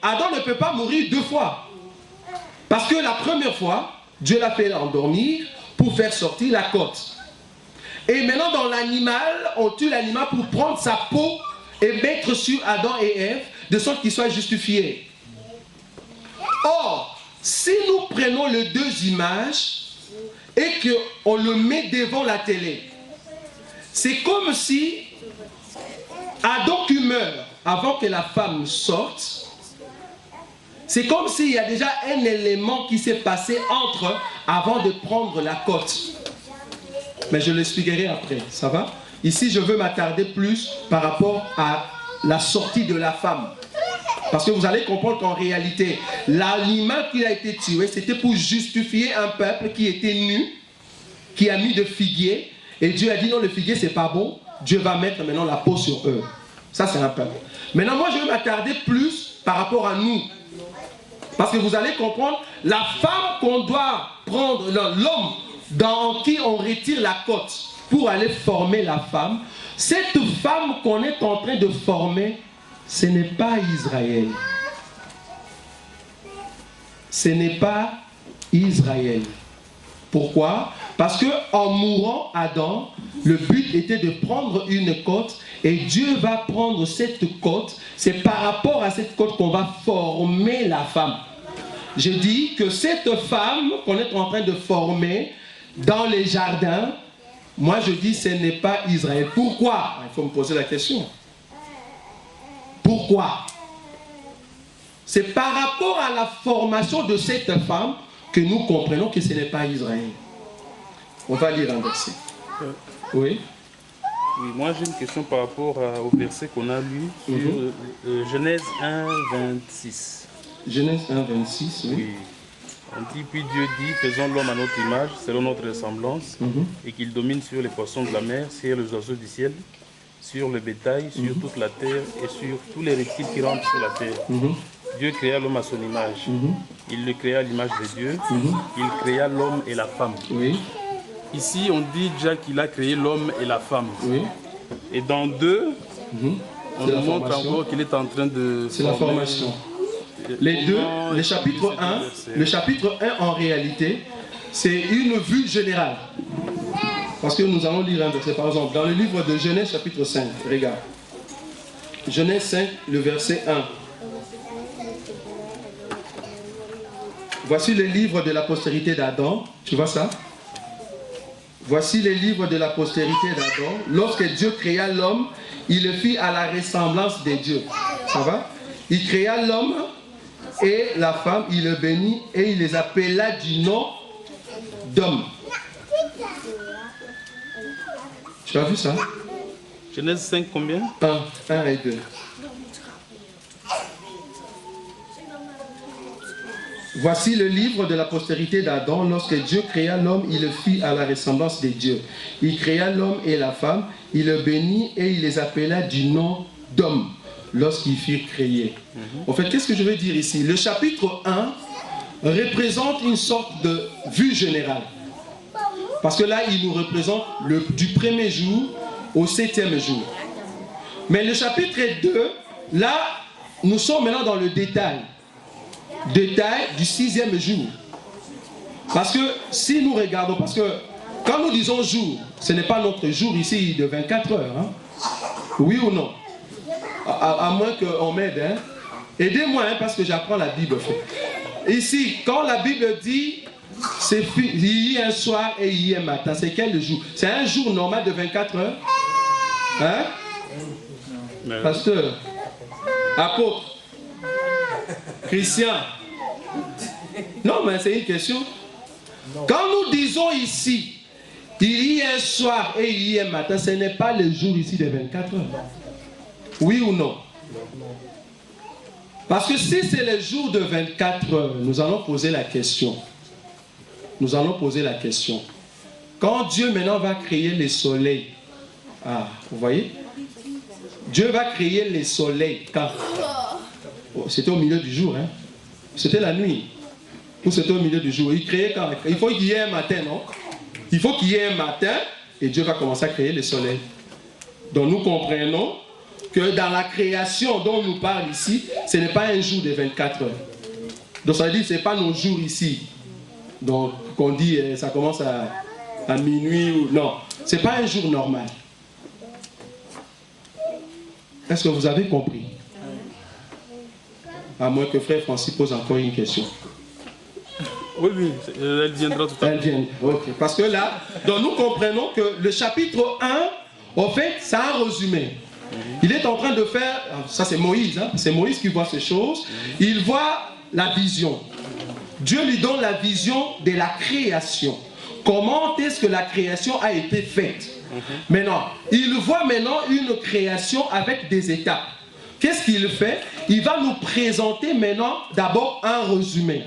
Adam ne peut pas mourir deux fois. Parce que la première fois, Dieu l'a fait endormir pour faire sortir la côte. Et maintenant dans l'animal, on tue l'animal pour prendre sa peau et mettre sur Adam et Ève, de sorte qu'ils soient justifiés. Or, si nous prenons les deux images et qu'on le met devant la télé, c'est comme si Adam qui meurt avant que la femme sorte, c'est comme s'il y a déjà un élément qui s'est passé entre avant de prendre la côte. Mais je l'expliquerai après, ça va? Ici, je veux m'attarder plus par rapport à la sortie de la femme. Parce que vous allez comprendre qu'en réalité, l'animal qui a été tué, c'était pour justifier un peuple qui était nu, qui a mis de figuier, et Dieu a dit non, le figuier c'est pas bon, Dieu va mettre maintenant la peau sur eux. Ça c'est un peuple. Maintenant moi je vais m'attarder plus par rapport à nous. Parce que vous allez comprendre, la femme qu'on doit prendre, l'homme dans qui on retire la côte pour aller former la femme, cette femme qu'on est en train de former, ce n'est pas Israël. Ce n'est pas Israël. Pourquoi? Parce qu'en mourant Adam, le but était de prendre une côte et Dieu va prendre cette côte. C'est par rapport à cette côte qu'on va former la femme. Je dis que cette femme qu'on est en train de former dans les jardins, moi je dis ce n'est pas Israël. Pourquoi? Il faut me poser la question. Pourquoi? C'est par rapport à la formation de cette femme que nous comprenons que ce n'est pas Israël. On va lire un verset. Oui. Oui, moi j'ai une question par rapport au verset qu'on a lu sur Genèse 1, 26. Genèse 1, 26, oui. Oui. On dit, puis Dieu dit, faisons l'homme à notre image, selon notre ressemblance, et qu'il domine sur les poissons de la mer, sur les oiseaux du ciel, sur le bétail, sur toute la terre et sur tous les reptiles qui rentrent sur la terre. Dieu créa l'homme à son image. Il le créa à l'image de Dieu. Il créa l'homme et la femme. Oui. Ici, on dit déjà qu'il a créé l'homme et la femme. Oui. Et dans 2, on nous montre encore qu'il est en train de... C'est la formation. Les deux, le chapitre 1 en réalité, c'est une vue générale. Parce que nous allons lire un verset, par exemple, dans le livre de Genèse chapitre 5, regarde. Genèse 5, le verset 1. Voici le livre de la postérité d'Adam. Tu vois ça? Voici le livre de la postérité d'Adam. Lorsque Dieu créa l'homme, il le fit à la ressemblance de Dieu. Ça va? Il créa l'homme et la femme, il le bénit et il les appela du nom d'homme. Tu as vu ça? Genèse 5 combien? 1 et 2. Voici le livre de la postérité d'Adam. Lorsque Dieu créa l'homme, il le fit à la ressemblance de Dieu. Il créa l'homme et la femme, il le bénit et il les appela du nom d'homme lorsqu'ils furent créés. En fait, qu'est-ce que je veux dire ici? Le chapitre 1 représente une sorte de vue générale. Parce que là, il nous représente du premier jour au 7e jour. Mais le chapitre 2, là, nous sommes maintenant dans le détail. détail du 6e jour. Parce que si nous regardons, parce que quand nous disons jour, ce n'est pas notre jour ici de 24 heures. Hein? Oui ou non? À moins qu'on m'aide. Hein? Aidez-moi hein, parce que j'apprends la Bible. Ici, quand la Bible dit c'est hier soir et hier matin, c'est quel jour? C'est un jour normal de 24 heures? Hein? Pasteur, apôtre, Christian. Non, mais c'est une question. Quand nous disons ici, hier soir et hier matin, ce n'est pas le jour ici de 24 heures. Oui ou non? Parce que si c'est le jour de 24 heures, nous allons poser la question. Nous allons poser la question. Quand Dieu maintenant va créer les soleils, ah, vous voyez? Dieu va créer les soleils quand? Oh, c'était au milieu du jour, hein? C'était la nuit. Ou c'était au milieu du jour. Il créait quand? Il faut qu'il y ait un matin, non? Il faut qu'il y ait un matin et Dieu va commencer à créer les soleils. Donc nous comprenons que dans la création dont on nous parle ici, ce n'est pas un jour de 24 heures. Donc ça veut dire que ce n'est pas nos jours ici. Donc qu'on dit ça commence à minuit ou... Non, ce n'est pas un jour normal. Est-ce que vous avez compris? À moins que frère Francis pose encore une question. Oui, elle viendra tout à l'heure. Elle vient, ok. Parce que là, donc nous comprenons que le chapitre 1, en fait, c'est un résumé. Il est en train de faire, ça c'est Moïse, hein, c'est Moïse qui voit ces choses. Il voit la vision. Dieu lui donne la vision de la création. Comment est-ce que la création a été faite? Maintenant, il voit maintenant une création avec des étapes. Qu'est-ce qu'il fait? Il va nous présenter maintenant d'abord un résumé.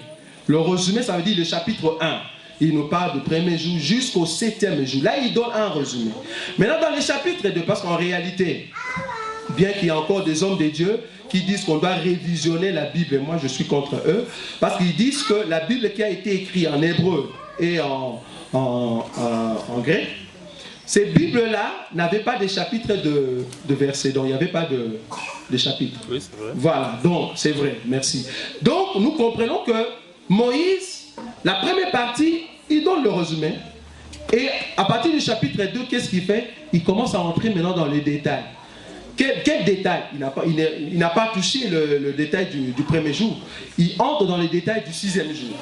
Le résumé, ça veut dire le chapitre 1. Il nous parle du premier jour jusqu'au 7e jour. Là, il donne un résumé. Maintenant, dans le chapitre 2, parce qu'en réalité, bien qu'il y ait encore des hommes de Dieu qui disent qu'on doit révisionner la Bible, et moi je suis contre eux, parce qu'ils disent que la Bible qui a été écrite en hébreu et en grec, ces Bibles-là n'avaient pas de chapitres de versets, donc il n'y avait pas de chapitres. Oui, c'est vrai. Voilà, donc c'est vrai, merci. Donc nous comprenons que Moïse, la première partie, il donne le résumé. Et à partir du chapitre 2, qu'est-ce qu'il fait? Il commence à entrer maintenant dans les détails. Quel détail? Il n'a pas touché le détail du premier jour. Il entre dans les détails du 6e jour.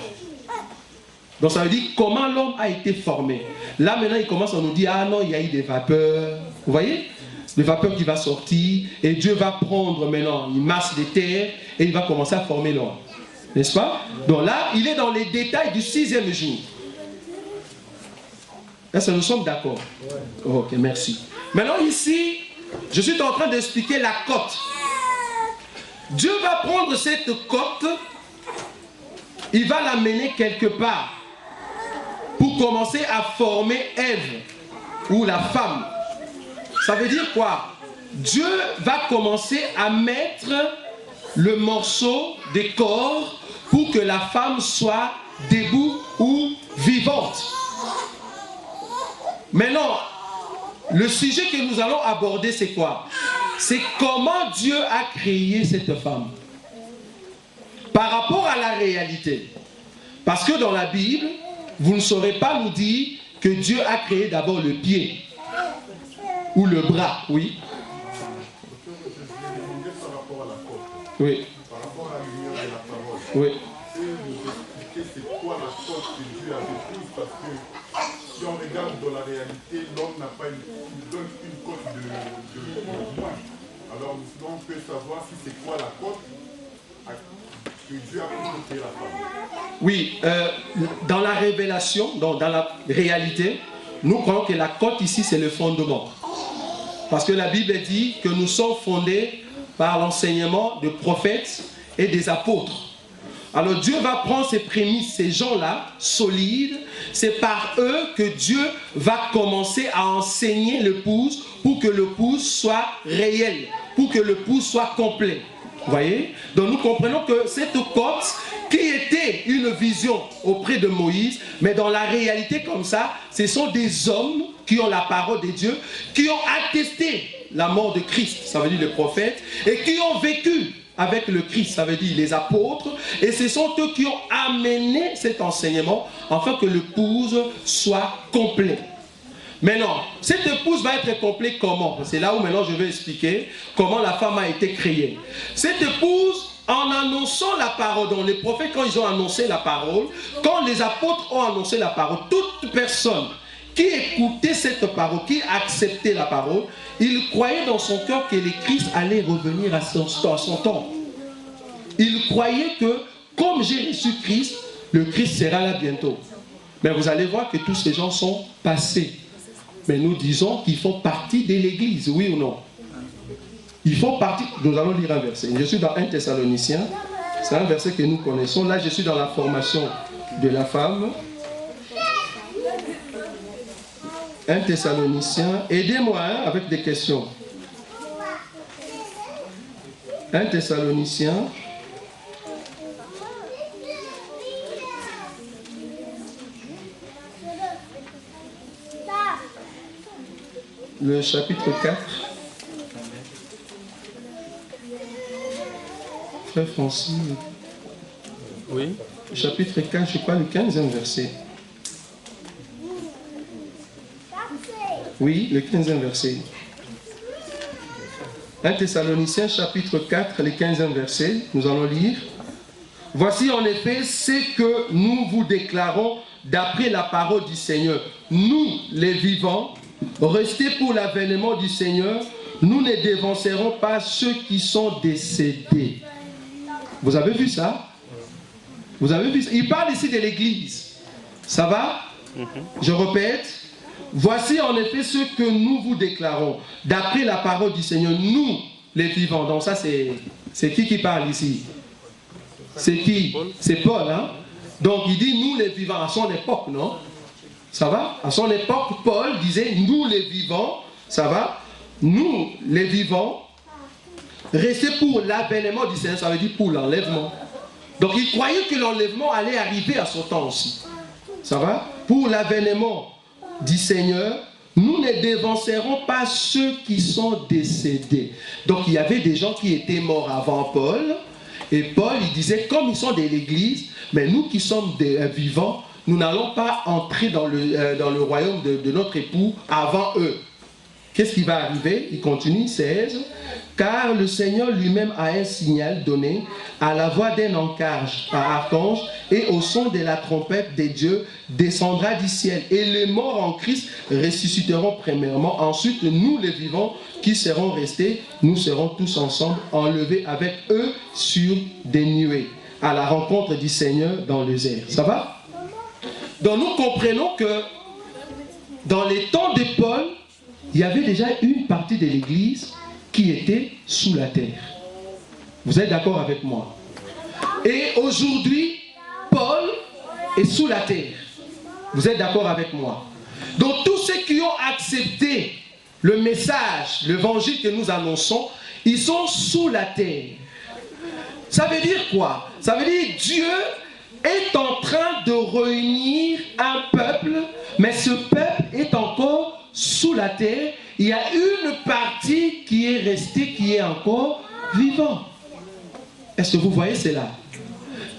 Donc ça veut dire comment l'homme a été formé. Là maintenant il commence à nous dire, ah non, il y a eu des vapeurs. Vous voyez? Des vapeurs qui vont sortir. Et Dieu va prendre maintenant une masse de terre et il va commencer à former l'homme. N'est-ce pas? Donc là, il est dans les détails du 6e jour. Est-ce que nous sommes d'accord? Ouais. Ok, merci. Maintenant ici, je suis en train d'expliquer la côte. Dieu va prendre cette côte, il va l'amener quelque part pour commencer à former Ève ou la femme. Ça veut dire quoi? Dieu va commencer à mettre le morceau des corps pour que la femme soit debout ou vivante. Maintenant, le sujet que nous allons aborder, c'est quoi? C'est comment Dieu a créé cette femme. Par rapport à la réalité. Parce que dans la Bible, vous ne saurez pas nous dire que Dieu a créé d'abord le pied. Ou le bras, oui. Oui. Par rapport à la lumière de la parole. Oui. C'est quoi la force que Dieu avait prise? Parce que si on regarde dans la réalité, l'homme n'a pas il donne une côte de moins. Alors on peut savoir si c'est quoi la côte que Dieu a pu créer la femme. Oui, dans la révélation, dans la réalité, nous croyons que la côte ici c'est le fondement. Parce que la Bible dit que nous sommes fondés par l'enseignement des prophètes et des apôtres. Alors Dieu va prendre ces prémices, ces gens-là, solides. C'est par eux que Dieu va commencer à enseigner l'épouse pour que l'épouse soit réelle, pour que l'épouse soit complet. Vous voyez? Donc nous comprenons que cette côte qui était une vision auprès de Moïse, mais dans la réalité comme ça, ce sont des hommes qui ont la parole de Dieu, qui ont attesté la mort de Christ, ça veut dire les prophètes, et qui ont vécu avec le Christ, ça veut dire les apôtres, et ce sont eux qui ont amené cet enseignement afin que l'épouse soit complète. Maintenant, cette épouse va être complète comment? C'est là où maintenant je vais expliquer comment la femme a été créée. Cette épouse, en annonçant la parole, donc les prophètes quand ils ont annoncé la parole, quand les apôtres ont annoncé la parole, toute personne qui écoutait cette parole, qui acceptait la parole, il croyait dans son cœur que le Christ allait revenir à son temps. Il croyait que, comme j'ai reçu Christ, le Christ sera là bientôt. Mais vous allez voir que tous ces gens sont passés. Mais nous disons qu'ils font partie de l'Église, oui ou non? Ils font partie... Nous allons lire un verset. Je suis dans 1 Thessaloniciens. C'est un verset que nous connaissons. Là, je suis dans la formation de la femme. 1 Thessaloniciens. Aidez-moi avec des questions. 1 Thessaloniciens. Le chapitre 4. Frère Francis. Oui. Chapitre 4, je crois le 15e verset. Oui, le 15e verset. 1 Thessaloniciens chapitre 4, le 15e verset. Nous allons lire. Voici en effet ce que nous vous déclarons d'après la parole du Seigneur. Nous, les vivants, restés pour l'avènement du Seigneur, nous ne dévancerons pas ceux qui sont décédés. Vous avez vu ça? Vous avez vu ça? Il parle ici de l'Église. Ça va? Je répète. Voici en effet ce que nous vous déclarons d'après la parole du Seigneur. Nous, les vivants. Donc ça, c'est qui parle ici? C'est qui? C'est Paul, hein? Donc il dit nous les vivants à son époque, non? Ça va? À son époque, Paul disait nous les vivants, ça va? Nous les vivants, restés pour l'avènement du Seigneur, ça veut dire pour l'enlèvement. Donc il croyait que l'enlèvement allait arriver à son temps aussi. Ça va? Pour l'avènement du Seigneur, nous ne dévancerons pas ceux qui sont décédés. Donc il y avait des gens qui étaient morts avant Paul. Et Paul, il disait, comme ils sont de l'Église, mais nous qui sommes des vivants, nous n'allons pas entrer dans le royaume de notre époux avant eux. Qu'est-ce qui va arriver? Il continue, 16. Car le Seigneur lui-même a un signal donné à la voix d'un archange et au son de la trompette de Dieu descendra du ciel. Et les morts en Christ ressusciteront premièrement. Ensuite, nous les vivants qui serons restés, nous serons tous ensemble enlevés avec eux sur des nuées à la rencontre du Seigneur dans les airs. Ça va? Donc nous comprenons que dans les temps de Paul, il y avait déjà une partie de l'Église qui était sous la terre. Vous êtes d'accord avec moi? Et aujourd'hui, Paul est sous la terre. Vous êtes d'accord avec moi? Donc tous ceux qui ont accepté le message, l'évangile que nous annonçons, ils sont sous la terre. Ça veut dire quoi? Ça veut dire Dieu est en train de réunir un peuple, mais ce peuple est encore sous la terre. Il y a une partie qui est restée, qui est encore vivante. Est-ce que vous voyez cela?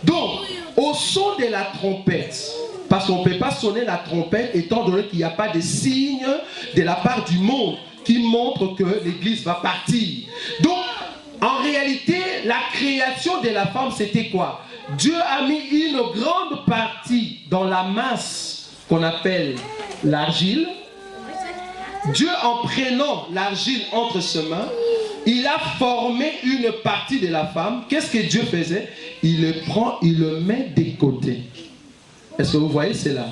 Donc, au son de la trompette, parce qu'on ne peut pas sonner la trompette étant donné qu'il n'y a pas de signe de la part du monde qui montre que l'Église va partir. Donc, en réalité, la création de la femme, c'était quoi? Dieu a mis une grande partie dans la masse qu'on appelle l'argile. Dieu, en prenant l'argile entre ses mains, il a formé une partie de la femme. Qu'est-ce que Dieu faisait? Il le prend, il le met de côté. Est-ce que vous voyez cela?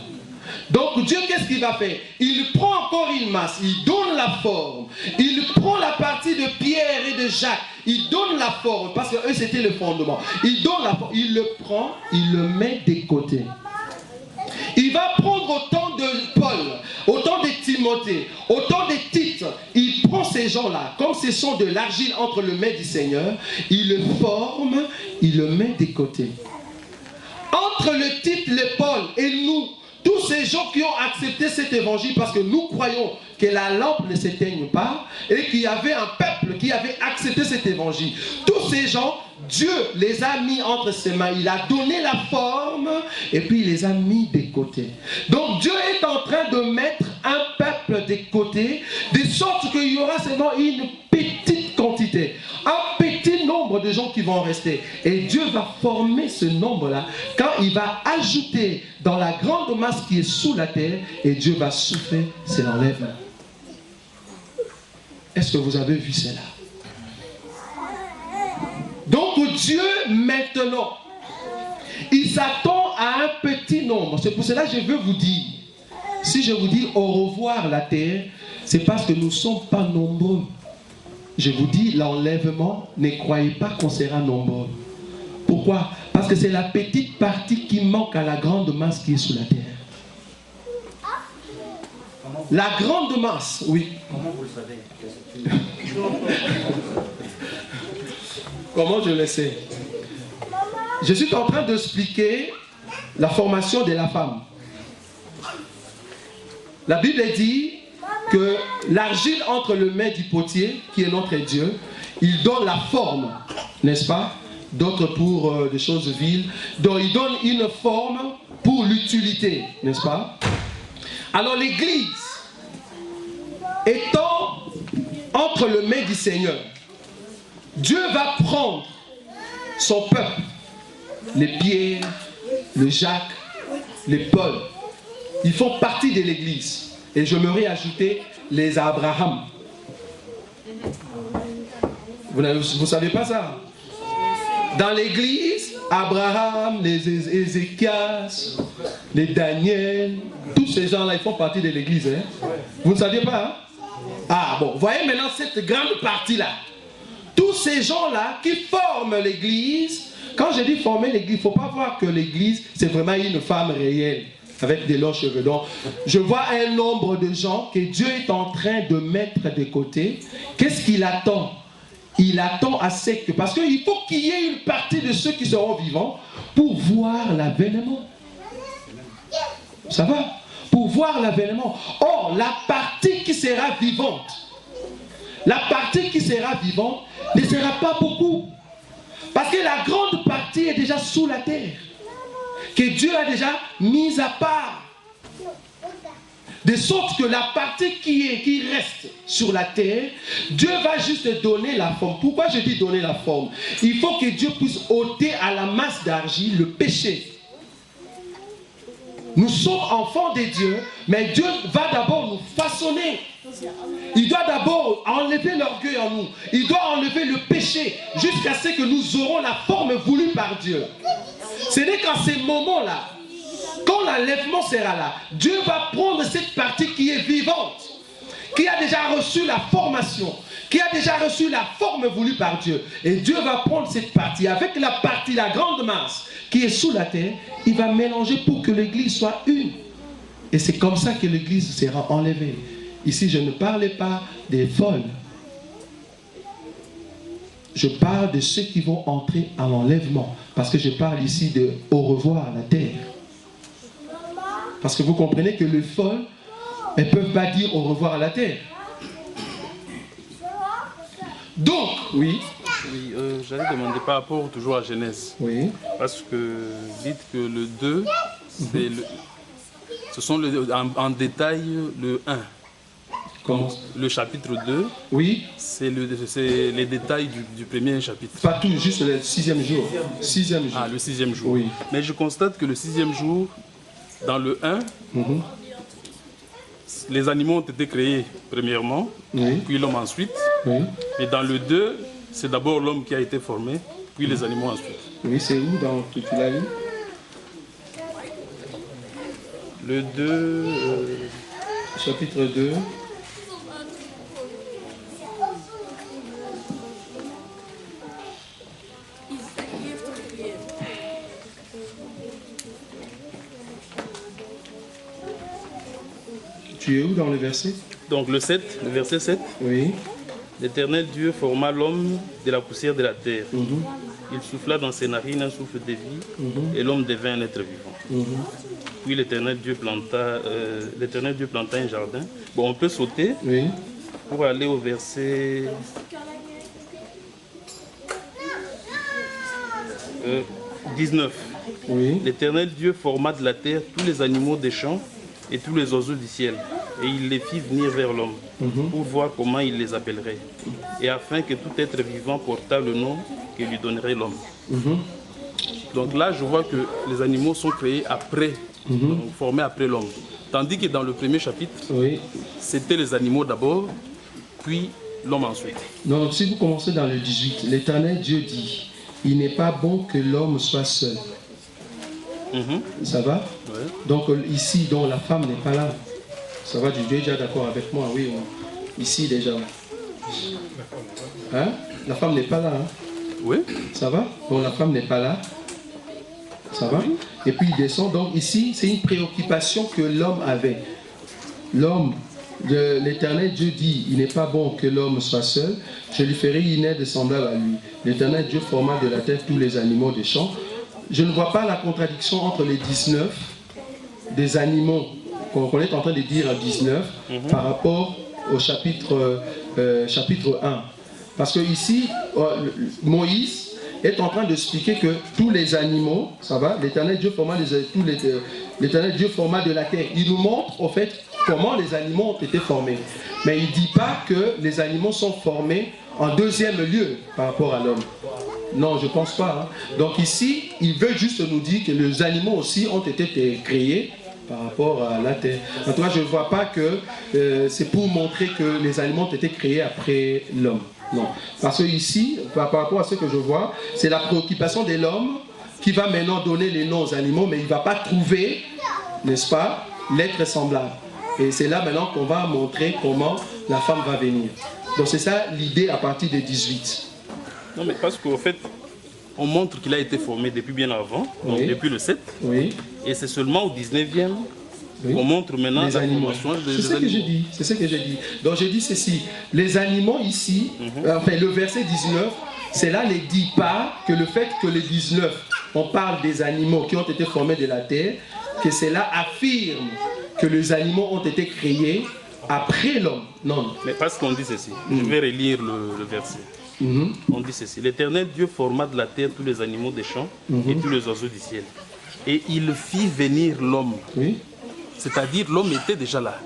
Donc Dieu, qu'est-ce qu'il va faire? Il prend encore une masse, il donne la forme. Il prend la partie de Pierre et de Jacques, il donne la forme, parce que eux c'était le fondement. Il donne la forme, il le prend, il le met de côté. Il va prendre autant de Paul, autant de Timothée, autant de Tite. Il prend ces gens-là, comme ce sont de l'argile entre le mains du Seigneur, il le forme, il le met de côté. Entre le Tite, le Paul et nous, tous ces gens qui ont accepté cet évangile, parce que nous croyons que la lampe ne s'éteigne pas, et qu'il y avait un peuple qui avait accepté cet évangile. Tous ces gens, Dieu les a mis entre ses mains, il a donné la forme, et puis il les a mis des côtés. Donc Dieu est en train de mettre un peuple des côtés, de sorte qu'il y aura seulement une petite quantité, un petit nombre de gens qui vont rester. Et Dieu va former ce nombre-là quand il va ajouter dans la grande masse qui est sous la terre, et Dieu va souffler, c'est l'enlèvement. Est-ce que vous avez vu cela? Donc Dieu maintenant, il s'attend à un petit nombre. C'est pour cela que je veux vous dire, si je vous dis au revoir la terre, c'est parce que nous ne sommes pas nombreux. Je vous dis, l'enlèvement, ne croyez pas qu'on sera nombreux. Pourquoi? Parce que c'est la petite partie qui manque à la grande masse qui est sous la terre. La grande masse, oui. Comment vous le savez? Comment je le sais? Je suis en train d'expliquer la formation de la femme. La Bible dit que l'argile entre les mains du potier, qui est notre Dieu, il donne la forme, n'est-ce pas? D'autres pour des choses viles. Donc il donne une forme pour l'utilité, n'est-ce pas? Alors l'Église, étant entre les mains du Seigneur, Dieu va prendre son peuple, les Pierre, le Jacques, les Paul. Ils font partie de l'Église. Et je me ajouter les Abraham. Vous ne savez pas ça? Dans l'Église, Abraham, les Ézéchias, les Daniel, tous ces gens-là, ils font partie de l'Église. Hein? Vous ne saviez pas? Hein? Ah bon, voyez maintenant cette grande partie-là. Tous ces gens-là qui forment l'Église, quand je dis former l'Église, il ne faut pas voir que l'Église, c'est vraiment une femme réelle, avec des longs cheveux. Donc, je vois un nombre de gens que Dieu est en train de mettre de côté. Qu'est-ce qu'il attend? Il attend à ce que... Parce qu'il faut qu'il y ait une partie de ceux qui seront vivants pour voir l'avènement. Ça va? Pour voir l'avènement. Or, la partie qui sera vivante, ne sera pas beaucoup. Parce que la grande partie est déjà sous la terre, que Dieu a déjà mise à part. De sorte que la partie qui reste sur la terre, Dieu va juste donner la forme. Pourquoi je dis donner la forme? Il faut que Dieu puisse ôter à la masse d'argile le péché. Nous sommes enfants de Dieu, mais Dieu va d'abord nous façonner. Il doit d'abord enlever l'orgueil en nous. Il doit enlever le péché jusqu'à ce que nous aurons la forme voulue par Dieu. Ce n'est qu'en ces moments-là, quand l'enlèvement sera là, Dieu va prendre cette partie qui est vivante, qui a déjà reçu la formation, qui a déjà reçu la forme voulue par Dieu. Et Dieu va prendre cette partie, avec la partie, la grande masse, qui est sous la terre, il va mélanger pour que l'Église soit une. Et c'est comme ça que l'Église sera enlevée. Ici, je ne parlais pas des folles. Je parle de ceux qui vont entrer à l'enlèvement. Parce que je parle ici de au revoir à la terre. Parce que vous comprenez que les folles, elles ne peuvent pas dire au revoir à la terre. Donc, oui. Oui, j'allais demander par rapport toujours à Genèse. Oui. Parce que dites que le 2, ce sont en détail le 1. Comment? Le chapitre 2, oui. C'est les détails du premier chapitre. Pas tout, juste le 6e jour. 6e jour. Ah, le 6e jour. Oui. Mais je constate que le 6e jour, dans le 1, les animaux ont été créés premièrement, puis l'homme ensuite. Oui. Et dans le 2, c'est d'abord l'homme qui a été formé, puis les animaux ensuite. Oui, c'est où dans tu l'as lu? Le 2... Chapitre 2. Tu es où dans le verset? Donc le 7, le verset 7. Oui. L'Éternel Dieu forma l'homme de la poussière de la terre Il souffla dans ses narines un souffle de vie, et l'homme devint un être vivant. Puis l'Éternel Dieu planta un jardin. Bon, on peut sauter pour aller au verset 19. L'Éternel Dieu forma de la terre tous les animaux des champs et tous les oiseaux du ciel, et il les fit venir vers l'homme, pour voir comment il les appellerait, et afin que tout être vivant portât le nom que lui donnerait l'homme. Donc là, je vois que les animaux sont créés après, donc formés après l'homme. Tandis que dans le premier chapitre, c'était les animaux d'abord, puis l'homme ensuite. Donc si vous commencez dans le 18, l'Éternel Dieu dit, il n'est pas bon que l'homme soit seul. Ça va? Donc ici, donc, la femme n'est pas là. Ça va, tu es déjà d'accord avec moi? Oui, ici déjà. Hein? La femme n'est pas là. Hein? Oui. Ça va? Donc la femme n'est pas là. Ça va? Et puis il descend. Donc ici, c'est une préoccupation que l'homme avait. L'homme, l'Éternel Dieu dit, il n'est pas bon que l'homme soit seul. Je lui ferai une aide semblable à lui. L'Éternel Dieu forma de la terre tous les animaux des champs. Je ne vois pas la contradiction entre les 19 des animaux qu'on est en train de dire à 19 par rapport au chapitre 1. Parce que ici, Moïse est en train d'expliquer que tous les animaux, ça va, l'Éternel Dieu forma l'Éternel Dieu forma de la terre. Il nous montre au fait comment les animaux ont été formés. Mais il ne dit pas que les animaux sont formés en deuxième lieu par rapport à l'homme. Non, je ne pense pas. Hein. Donc ici, il veut juste nous dire que les animaux aussi ont été créés par rapport à la terre. En tout cas, je ne vois pas que c'est pour montrer que les animaux ont été créés après l'homme. Non. Parce que ici, par rapport à ce que je vois, c'est la préoccupation de l'homme qui va maintenant donner les noms aux animaux, mais il ne va pas trouver, n'est-ce pas, l'être semblable. Et c'est là maintenant qu'on va montrer comment la femme va venir. Donc c'est ça l'idée à partir de 18. Non, mais parce qu'au fait, on montre qu'il a été formé depuis bien avant, donc depuis le 7. Et c'est seulement au 19e qu'on montre maintenant les animaux. C'est ce que j'ai dit. C'est ce que j'ai dit. Donc j'ai dit ceci. Les animaux ici, enfin le verset 19, cela ne dit pas que le fait que les 19, on parle des animaux qui ont été formés de la terre, que cela affirme que les animaux ont été créés après l'homme. Non. Mais parce qu'on dit ceci, je vais relire le verset. On dit ceci: l'Éternel Dieu forma de la terre tous les animaux des champs et tous les oiseaux du ciel. Et il fit venir l'homme. C'est-à-dire l'homme était déjà là.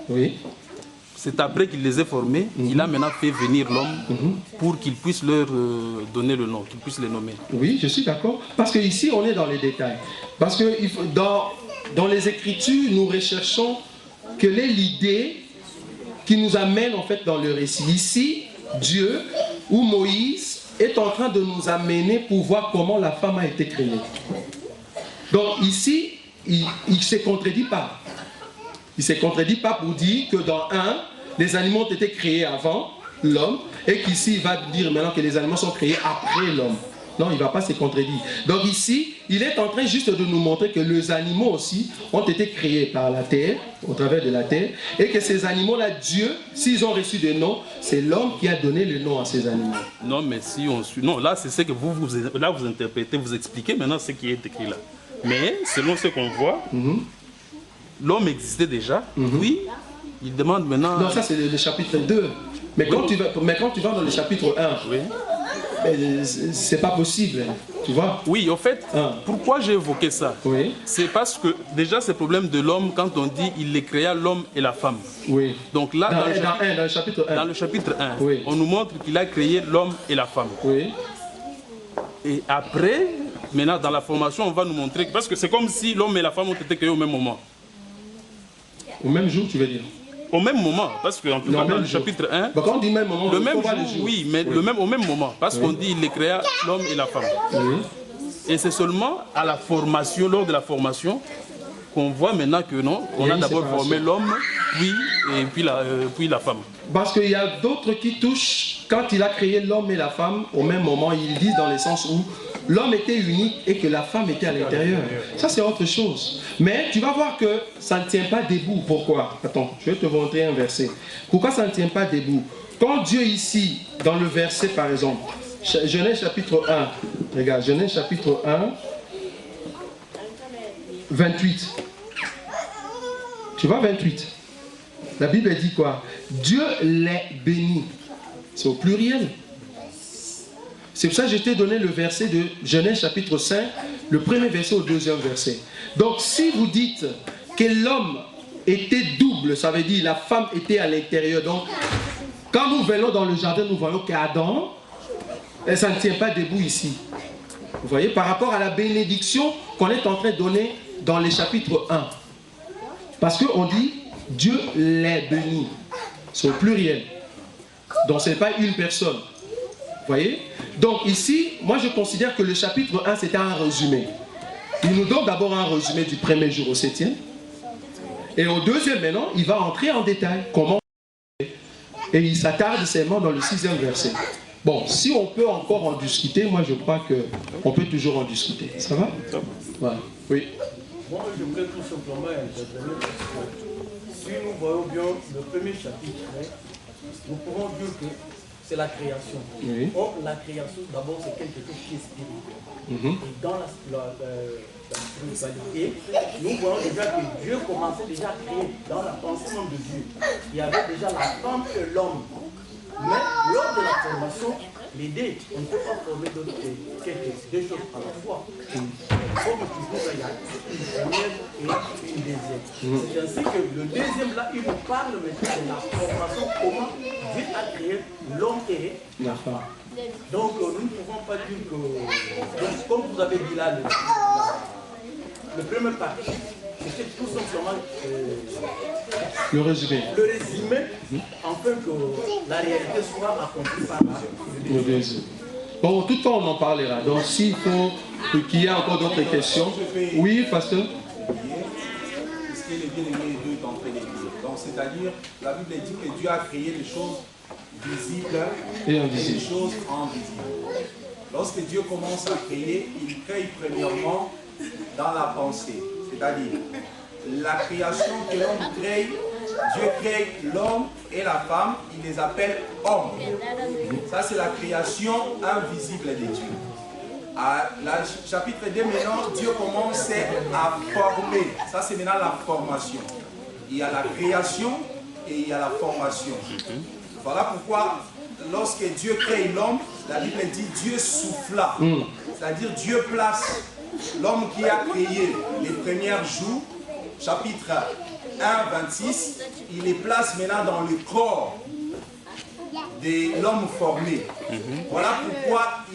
C'est après qu'il les ait formés, il a maintenant fait venir l'homme pour qu'il puisse leur donner le nom, qu'il puisse les nommer. Oui, je suis d'accord. Parce qu'ici, on est dans les détails. Parce que dans les Écritures, nous recherchons quelle est l'idée qui nous amène en fait dans le récit. Ici, Dieu ou Moïse est en train de nous amener pour voir comment la femme a été créée. Donc ici, il ne se contredit pas. Il ne se contredit pas pour dire que dans un, les animaux ont été créés avant l'homme et qu'ici, il va dire maintenant que les animaux sont créés après l'homme. Non, il ne va pas se contredire. Donc ici, il est en train juste de nous montrer que les animaux aussi ont été créés par la terre, au travers de la terre, et que ces animaux-là, Dieu, s'ils ont reçu des noms, c'est l'homme qui a donné le nom à ces animaux. Non, mais si on suit... Non, là, c'est ce que là, vous interprétez, vous expliquez maintenant ce qui est écrit là. Mais, selon ce qu'on voit, l'homme existait déjà, puis il demande maintenant... Non, ça c'est le chapitre 2. Mais quand tu vas dans le chapitre 1... c'est pas possible, tu vois. Oui, au fait, pourquoi j'ai évoqué ça? C'est parce que déjà c'est le problème de l'homme quand on dit il les créa l'homme et la femme. Donc là, dans le chapitre 1, on nous montre qu'il a créé l'homme et la femme. Et après, maintenant dans la formation, on va nous montrer, parce que c'est comme si l'homme et la femme ont été créés au même moment. Au même jour, tu veux dire? Au même moment, parce que en tout cas dans le chapitre 1, quand on dit même moment, le même jour, oui, mais au même moment, parce qu'on dit il les créa l'homme et la femme. Et c'est seulement à la formation, lors de la formation, qu'on voit maintenant que non, on a d'abord formé l'homme, puis la femme. Parce qu'il y a d'autres qui touchent, quand il a créé l'homme et la femme, au même moment, ils disent dans le sens où l'homme était unique et que la femme était à l'intérieur. Ça, c'est autre chose. Mais tu vas voir que ça ne tient pas debout. Pourquoi? Attends, je vais te montrer un verset. Pourquoi ça ne tient pas debout? Quand Dieu ici, dans le verset par exemple, Genèse chapitre 1. Regarde, Genèse chapitre 1, 28. Tu vois 28. La Bible dit quoi? Dieu les bénit. C'est au pluriel. C'est pour ça que je t'ai donné le verset de Genèse chapitre 5, le premier verset au deuxième verset. Donc si vous dites que l'homme était double, ça veut dire la femme était à l'intérieur. Donc quand nous venons dans le jardin, nous voyons qu'Adam, ça ne tient pas debout ici. Vous voyez, par rapport à la bénédiction qu'on est en train de donner dans les chapitres 1. Parce qu'on dit Dieu les bénit. C'est au pluriel. Donc ce n'est pas une personne. Vous voyez? Donc ici, moi je considère que le chapitre 1 c'était un résumé. Il nous donne d'abord un résumé du premier jour au 7e. Et au deuxième maintenant, il va entrer en détail. Comment? Et il s'attarde seulement dans le 6e verset. Bon, si on peut encore en discuter, moi je crois qu'on peut toujours en discuter. Ça va? Voilà. Oui. Moi je voulais tout simplement intervenir parce que si nous voyons bien le premier chapitre, nous pouvons dire que c'est la création. Oui. Or, la création, d'abord, c'est quelque chose qui est spirituel. Et dans la spiritualité, nous voyons déjà que Dieu commençait déjà à créer dans la pensée même de Dieu. Il y avait déjà la femme et l'homme. Mais lors de la formation, les deux, on ne peut pas former deux choses à la fois. Comme toujours, il y a une première et une deuxième. C'est ainsi que le deuxième là, il nous parle maintenant de la formation, comment Dieu a créé l'homme et la femme. Donc nous ne pouvons pas dire que, donc, comme vous avez dit là, le premier parti, c'était tout simplement le résumé. Le résumé, afin que la réalité soit accomplie par le deuxième. Bon, toutefois on en parlera. Donc s'il faut qu'il y ait encore d'autres questions. Oui, pasteur. Ce que les bien-aimés est en train de dire. Donc c'est-à-dire, la Bible dit que Dieu a créé les choses visibles et les choses invisibles. Lorsque Dieu commence à créer, il crée premièrement dans la pensée. C'est-à-dire, la création que l'homme crée, Dieu crée l'homme et la femme, il les appelle hommes. Ça c'est la création invisible de Dieu. À la chapitre 2 maintenant, Dieu commence à former. Ça c'est maintenant la formation. Il y a la création et il y a la formation. Voilà pourquoi lorsque Dieu crée l'homme, la Bible dit Dieu souffla. C'est-à-dire Dieu place l'homme qui a créé les premiers jours, chapitre 1, 26, il les place maintenant dans le corps de l'homme formé. Voilà pourquoi,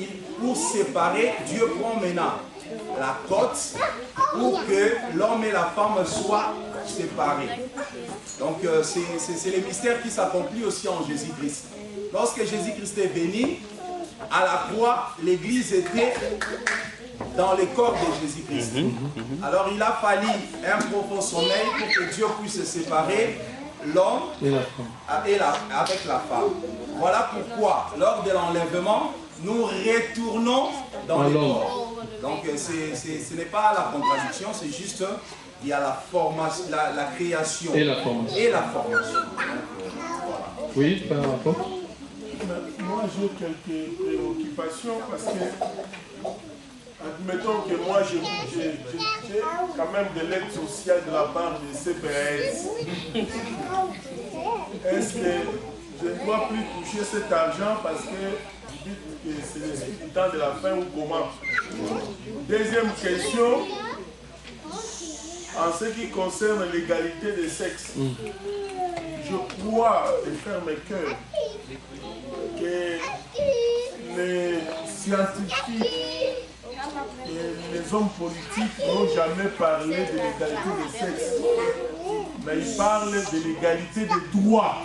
pour séparer, Dieu prend maintenant la côte pour que l'homme et la femme soient séparés. Donc c'est le mystère qui s'accomplit aussi en Jésus-Christ. Lorsque Jésus-Christ est venu, à la croix, l'Église était dans le corps de Jésus-Christ. Alors il a fallu un profond sommeil pour que Dieu puisse séparer l'homme avec la femme. Voilà pourquoi, lors de l'enlèvement, nous retournons dans le corps. Donc ce n'est pas la contradiction, c'est juste il y a la formation, la création et la formation. Voilà. Oui, par rapport. Moi j'ai quelques préoccupations parce que admettons que moi j'ai quand même de l'aide sociale de la part de CPS. Est-ce que je ne dois plus toucher cet argent parce que vous dites que c'est le temps de la fin ou comment? Deuxième question, en ce qui concerne l'égalité des sexes, je crois de faire mes cœurs que les scientifiques et les hommes politiques n'ont jamais parlé de l'égalité des sexes, mais ils parlent de l'égalité des droits.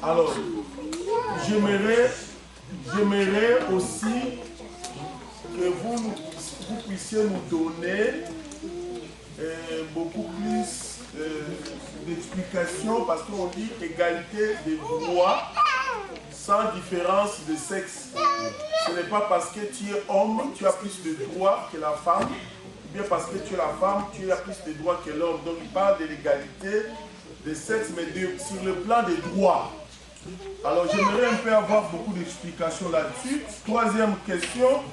Alors, j'aimerais aussi que vous puissiez nous donner beaucoup plus d'explications, parce qu'on dit égalité des droits sans différence de sexe. Ce n'est pas parce que tu es homme, tu as plus de droits que la femme, ou bien parce que tu es la femme, tu as plus de droits que l'homme. Donc il parle de l'égalité des sexes, mais sur le plan des droits. Alors j'aimerais un peu avoir beaucoup d'explications là-dessus. Troisième question,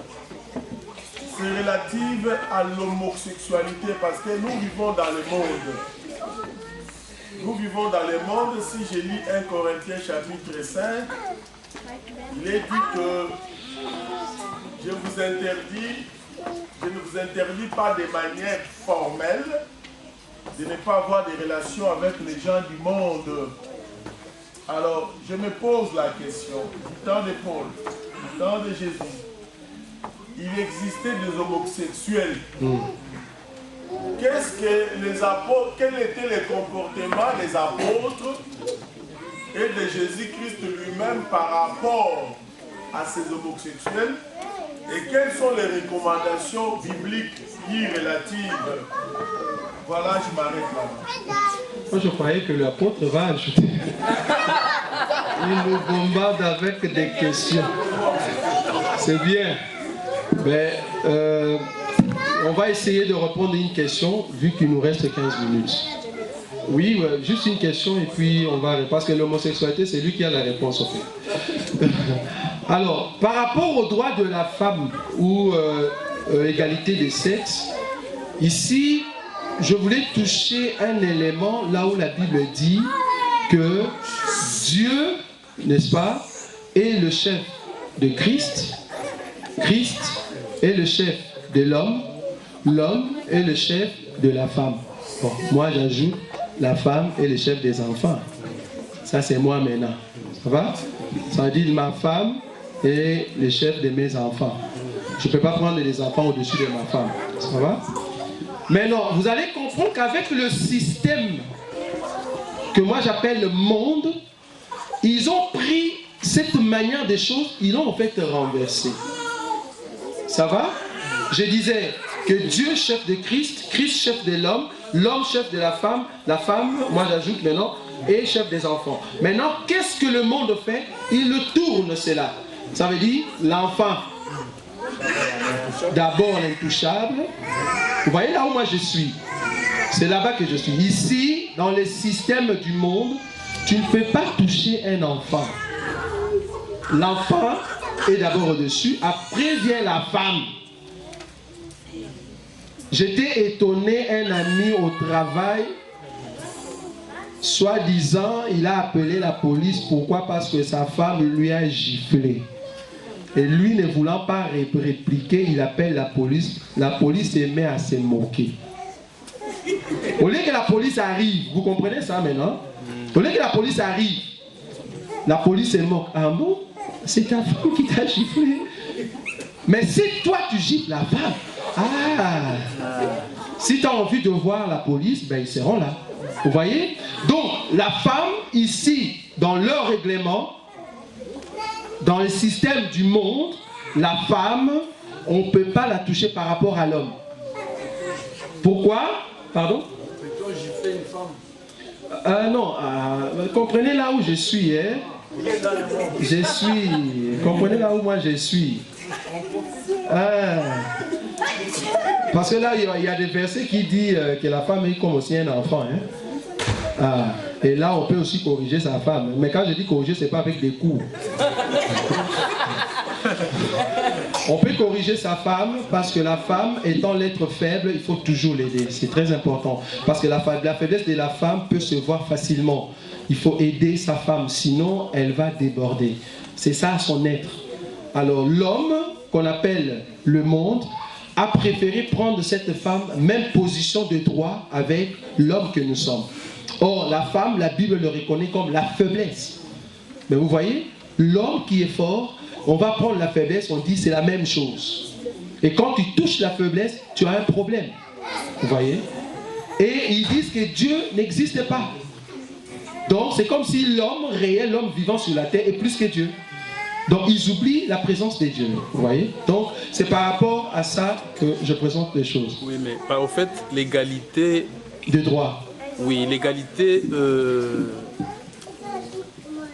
c'est relative à l'homosexualité parce que nous vivons dans le monde. Nous vivons dans le monde. Si je lis 1 Corinthiens chapitre 5, il est dit que je ne vous interdis pas de manière formelle de ne pas avoir des relations avec les gens du monde. Alors, je me pose la question, du temps de Paul, du temps de Jésus, il existait des homosexuels. Qu'est-ce que les apôtres, quel était le comportement des apôtres et de Jésus-Christ lui-même par rapport à ces homosexuels? Et quelles sont les recommandations bibliques y relatives? Voilà, je m'arrête là. Moi, je croyais que l'apôtre va ajouter. Il nous bombarde avec des questions. C'est bien. Mais on va essayer de répondre à une question, vu qu'il nous reste 15 minutes. Oui, juste une question et puis on va... Parce que l'homosexualité, c'est lui qui a la réponse, en fait. Alors, par rapport au droit de la femme ou égalité des sexes, ici, je voulais toucher un élément là où la Bible dit que Dieu, n'est-ce pas, est le chef de Christ, Christ est le chef de l'homme, l'homme est le chef de la femme. Bon, moi j'ajoute, la femme est le chef des enfants. Ça c'est moi maintenant. Ça va? Ça veut dire ma femme est le chef de mes enfants. Je ne peux pas prendre les enfants au-dessus de ma femme. Ça va? Mais non, vous allez comprendre qu'avec le système que moi j'appelle le monde, ils ont pris cette manière des choses, ils l'ont en fait renversée. Ça va? Je disais que Dieu chef de Christ, Christ chef de l'homme, l'homme chef de la femme, moi j'ajoute maintenant, est chef des enfants. Maintenant, qu'est-ce que le monde fait? Il le tourne cela. Ça veut dire l'enfant, d'abord l'intouchable. Vous voyez là où moi je suis? C'est là-bas que je suis. Ici, dans le système du monde, tu ne peux pas toucher un enfant. L'enfant est d'abord au-dessus, après vient la femme. J'étais étonné, un ami au travail, soi-disant, il a appelé la police. Pourquoi? Parce que sa femme lui a giflé. Et lui, ne voulant pas répliquer, il appelle la police. La police se met à se moquer. Au lieu que la police arrive, vous comprenez ça maintenant? Au lieu que la police arrive, la police se moque. Ah bon? C'est ta femme qui t'a giflé. Mais si toi tu gifles la femme, si tu as envie de voir la police, ben ils seront là. Vous voyez? Donc la femme ici, dans leur règlement, dans le système du monde, la femme, on ne peut pas la toucher par rapport à l'homme. Pourquoi? Pardon? Peut-on gifler une femme? Non, comprenez là où je suis, hein? Je suis, comprenez là où moi je suis. Parce que là, il y a des versets qui disent que la femme est comme aussi un enfant. Hein? Et là, on peut aussi corriger sa femme. Mais quand je dis corriger, ce n'est pas avec des coups. On peut corriger sa femme parce que la femme, étant l'être faible, il faut toujours l'aider. C'est très important. Parce que la faiblesse de la femme peut se voir facilement. Il faut aider sa femme, sinon elle va déborder. C'est ça son être. Alors l'homme, qu'on appelle le monde, a préféré prendre cette femme, même position de droit avec l'homme que nous sommes. Or, la femme, la Bible le reconnaît comme la faiblesse. Mais vous voyez, l'homme qui est fort, on va prendre la faiblesse, on dit c'est la même chose. Et quand tu touches la faiblesse, tu as un problème. Vous voyez? Et ils disent que Dieu n'existe pas. Donc, c'est comme si l'homme réel, l'homme vivant sur la terre est plus que Dieu. Donc, ils oublient la présence de Dieu. Vous voyez? Donc, c'est par rapport à ça que je présente les choses. Oui, mais au fait, l'égalité... De droit. Oui, l'égalité,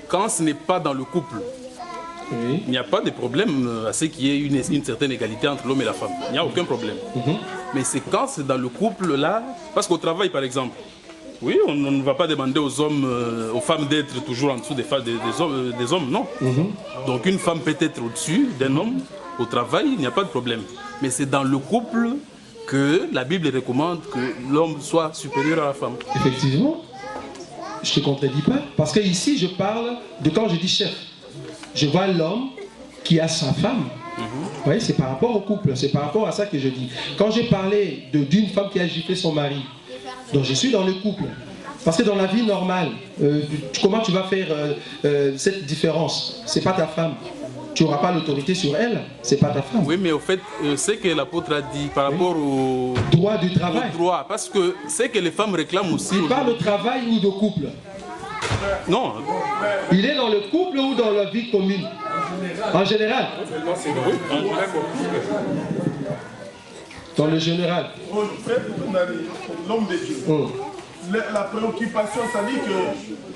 quand ce n'est pas dans le couple, oui, il n'y a pas de problème à ce qu'il y ait une certaine égalité entre l'homme et la femme. Il n'y a aucun problème. Mais c'est quand c'est dans le couple là, parce qu'au travail par exemple, Oui, on ne va pas demander aux hommes, aux femmes d'être toujours en dessous des hommes, non. Donc une femme peut être au-dessus d'un homme au travail, il n'y a pas de problème. Mais c'est dans le couple que la Bible recommande que l'homme soit supérieur à la femme. Effectivement. Je ne te contredis pas. Parce que ici, je parle de quand je dis chef. Je vois l'homme qui a sa femme. Vous voyez, c'est par rapport au couple. C'est par rapport à ça que je dis. Quand j'ai parlé d'une femme qui a giflé son mari, donc je suis dans le couple. Parce que dans la vie normale, comment tu vas faire cette différence? C'est pas ta femme. Tu n'auras pas l'autorité sur elle, c'est pas ta femme. Oui, mais au fait, c'est que l'apôtre a dit par rapport au droit du travail. Au droit, parce que c'est que les femmes réclament aussi. Il parle de travail ou de couple? Non. Il est dans le couple ou dans la vie commune? En général. Dans le général. L'homme de Dieu. La préoccupation, ça dit que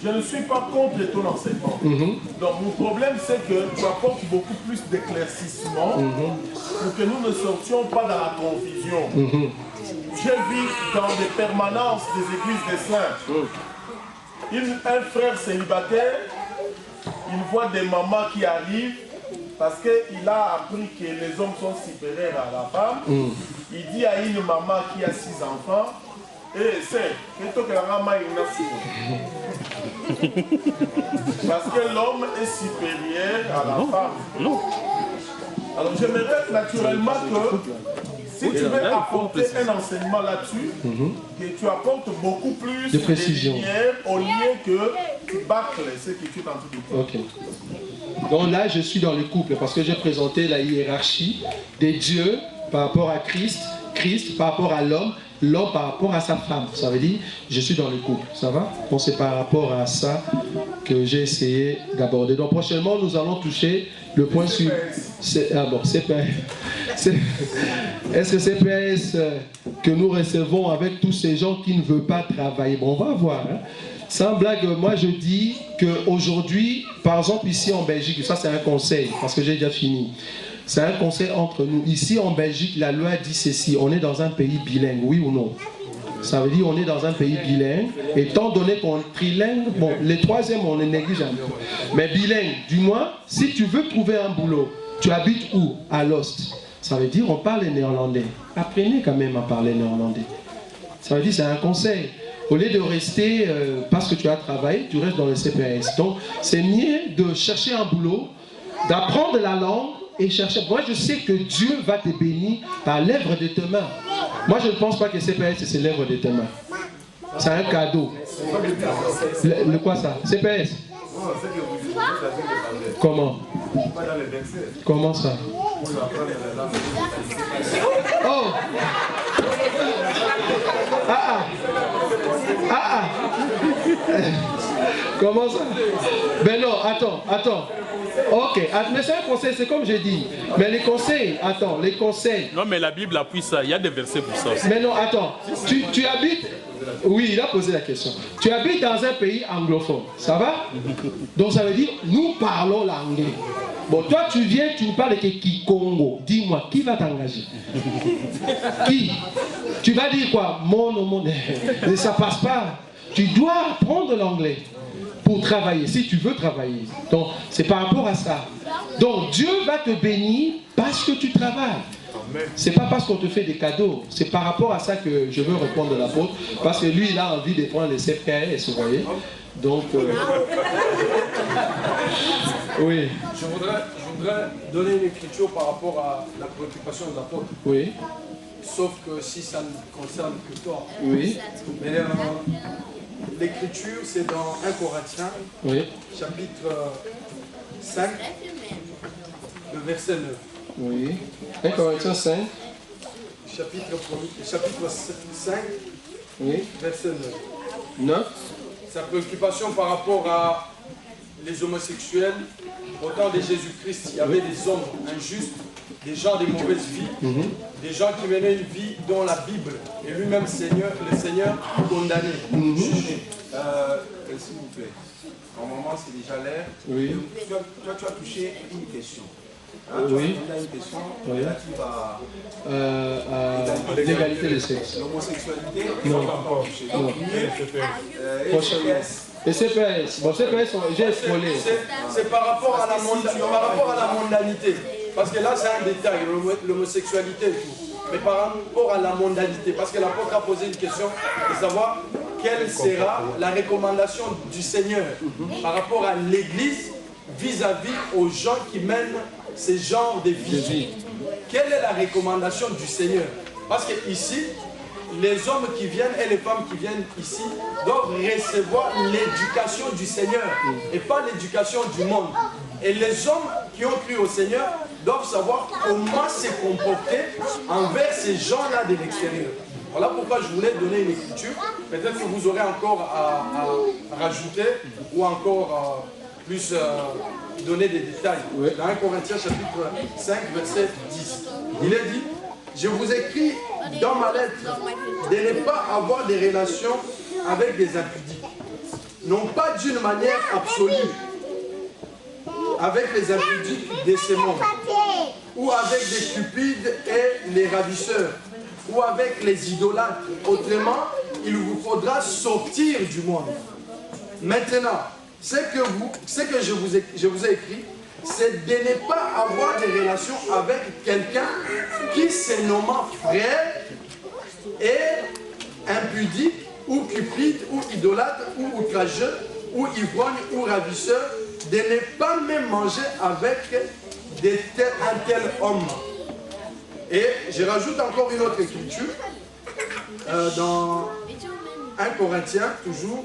je ne suis pas contre ton enseignement. Donc mon problème, c'est que tu apportes beaucoup plus d'éclaircissement pour que nous ne sortions pas dans la confusion. J'ai vu dans des permanences des églises des saints, un frère célibataire, il voit des mamans qui arrivent parce qu'il a appris que les hommes sont supérieurs à la femme. Il dit à une maman qui a 6 enfants, c'est parce que l'homme est supérieur à la femme. Alors j'aimerais naturellement que si tu veux apporter un enseignement là-dessus, que tu apportes beaucoup plus de précision au lieu que tu bâcles ce que tu es en train de dire. Ok. Donc là, je suis dans le couple parce que j'ai présenté la hiérarchie des dieux par rapport à Christ, Christ par rapport à l'homme, l'homme par rapport à sa femme. Ça veut dire, je suis dans le couple. Ça va? Donc c'est par rapport à ça que j'ai essayé d'aborder. Donc prochainement, nous allons toucher le point suivant. Ah bon, est-ce que c'est CPS que nous recevons avec tous ces gens qui ne veulent pas travailler? Bon, on va voir. Hein? Sans blague, moi je dis qu'aujourd'hui, par exemple ici en Belgique, ça c'est un conseil, parce que j'ai déjà fini. C'est un conseil entre nous. Ici en Belgique, la loi dit ceci, on est dans un pays bilingue, oui ou non? Ça veut dire on est dans un pays bilingue, étant donné qu'on est trilingue, bon, les troisièmes on les néglige un peu. Mais bilingue, du moins, si tu veux trouver un boulot, tu habites où? À Lost. Ça veut dire on parle néerlandais. Apprenez quand même à parler néerlandais. Ça veut dire c'est un conseil. Au lieu de rester, parce que tu as travaillé, tu restes dans le CPS. Donc, c'est mieux de chercher un boulot, d'apprendre la langue et chercher. Moi, je sais que Dieu va te bénir par l'œuvre de tes mains. Moi, je ne pense pas que CPS, c'est l'œuvre de tes mains. C'est un cadeau. Le quoi ça? CPS? Comment? Comment ça? Oh! Ah! Comment ça? Ben non, attends. Ok, mais c'est un conseil, c'est comme j'ai dit. Mais les conseils, les conseils. Non, mais la Bible appuie ça, il y a des versets pour ça. Mais non, attends, tu habites... Oui, il a posé la question. Tu habites dans un pays anglophone, ça va? Donc ça veut dire, nous parlons l'anglais. Bon, toi tu viens, tu ne parles que Kikongo. Dis-moi, qui va t'engager? Qui? Tu vas dire quoi? Mon. Mais ça passe pas. Tu dois apprendre l'anglais pour travailler, si tu veux travailler. Donc, c'est par rapport à ça. Donc, Dieu va te bénir parce que tu travailles. C'est pas parce qu'on te fait des cadeaux. C'est par rapport à ça que je veux répondre à l'apôtre. Parce que lui, il a envie de prendre les CPS, vous voyez. Donc, oui. Je voudrais donner une écriture par rapport à la préoccupation de l'apôtre. Oui. Sauf que si ça ne concerne que toi. Oui. Mais l'écriture, c'est dans 1 Corinthiens, oui. Chapitre 5, le verset 9. Oui. 1 Corinthiens 5. Chapitre 5, oui. verset 9. 9. Sa préoccupation par rapport à les homosexuels, au temps de Jésus-Christ, il y avait des hommes injustes, des gens de mauvaise vie, des gens qui menaient une vie dans la Bible, et lui-même, le Seigneur, condamné, jugé. S'il vous plaît, normalement c'est déjà l'air. Oui. Toi, tu as touché une question. Oui. Tu as une question oui. relative L'égalité des sexes. L'homosexualité, Non. Donc, Et CPS, bon CPS, j'ai frôlé. C'est par rapport à la mondanité. Parce que là, c'est un détail, l'homosexualité et tout. Mais par rapport à la mondanité, parce que l'apôtre a posé une question de savoir quelle sera la recommandation du Seigneur par rapport à l'Église vis-à-vis aux gens qui mènent ces genres de vie. Quelle est la recommandation du Seigneur? Parce que ici, les hommes qui viennent et les femmes qui viennent ici doivent recevoir l'éducation du Seigneur et pas l'éducation du monde. Et les hommes qui ont cru au Seigneur doivent savoir comment se comporter envers ces gens-là de l'extérieur. Voilà pourquoi je voulais donner une écriture. Peut-être que vous aurez encore à rajouter ou encore plus donner des détails. Dans 1 Corinthiens chapitre 5, verset 10. Il est dit, je vous écris dans ma lettre de ne pas avoir des relations avec des impudiques. Non pas d'une manière absolue, avec les impudiques de ce monde, ou avec des cupides et les ravisseurs, ou avec les idolâtres. Autrement, il vous faudra sortir du monde. Maintenant, ce que je vous ai écrit, c'est de ne pas avoir des relations avec quelqu'un qui se nomme frère et impudique, ou cupide, ou idolâtre, ou outrageux, ou ivrogne, ou ravisseur, de ne pas même manger avec un tel homme. Et je rajoute encore une autre écriture, dans 1 Corinthiens, toujours,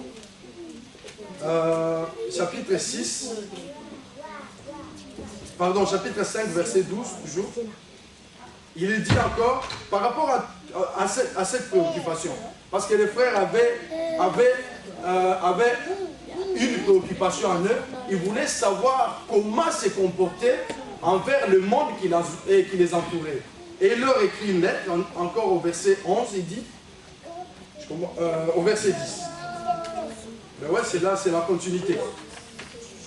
chapitre 6, pardon, chapitre 5, verset 12, toujours. Il est dit encore, par rapport à cette préoccupation, parce que les frères avaient une préoccupation en eux, ils voulaient savoir comment se comporter envers le monde qui les entourait. Et il leur écrit une lettre, encore au verset 11, il dit, au verset 10. Mais ouais, c'est là, c'est la continuité.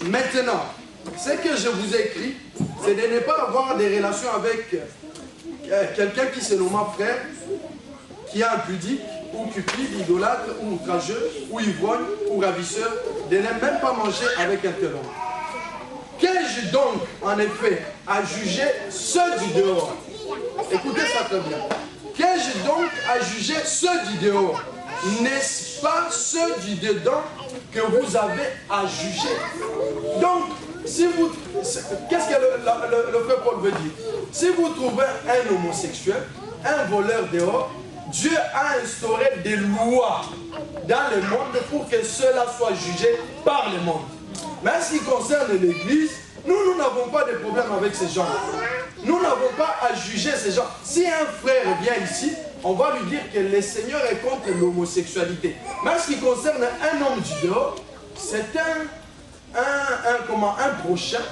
Maintenant, ce que je vous ai écrit, c'est de ne pas avoir des relations avec quelqu'un qui se nomme frère, qui est impudique, ou cupide, idolâtre, ou outrageux, ou ivrogne, ou ravisseur, de ne même pas manger avec un tel homme. Qu'ai-je donc, en effet, à juger ceux du dehors? Écoutez ça très bien. Qu'ai-je donc à juger ceux du dehors? N'est-ce pas ceux du dedans que vous avez à juger? Donc, qu'est-ce que le frère Paul veut dire? Si vous trouvez un homosexuel, un voleur dehors, Dieu a instauré des lois dans le monde pour que cela soit jugé par le monde. Mais en ce qui concerne l'Église, nous n'avons pas de problème avec ces gens. Nous n'avons pas à juger ces gens. Si un frère vient ici, on va lui dire que le Seigneur est contre l'homosexualité. Mais en ce qui concerne un homme du dehors, c'est un prochain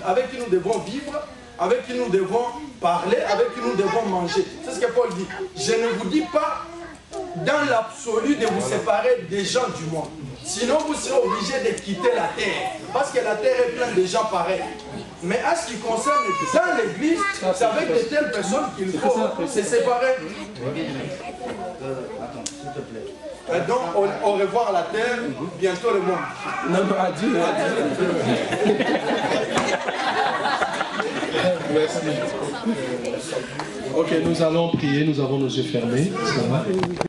avec qui nous devons vivre, avec qui nous devons parler, avec qui nous devons manger. C'est ce que Paul dit. Je ne vous dis pas dans l'absolu de vous séparer des gens du monde. Sinon, vous serez obligé de quitter la terre. Parce que la terre est pleine de gens pareils. Mais à ce qui concerne dans l'église, c'est avec de telles personnes qu'il faut se séparer. Attends, s'il te plaît. Et donc, au revoir la terre, bientôt le monde. Non, adieu. Merci. Ok, nous allons prier, nous avons nos yeux fermés. Ça va?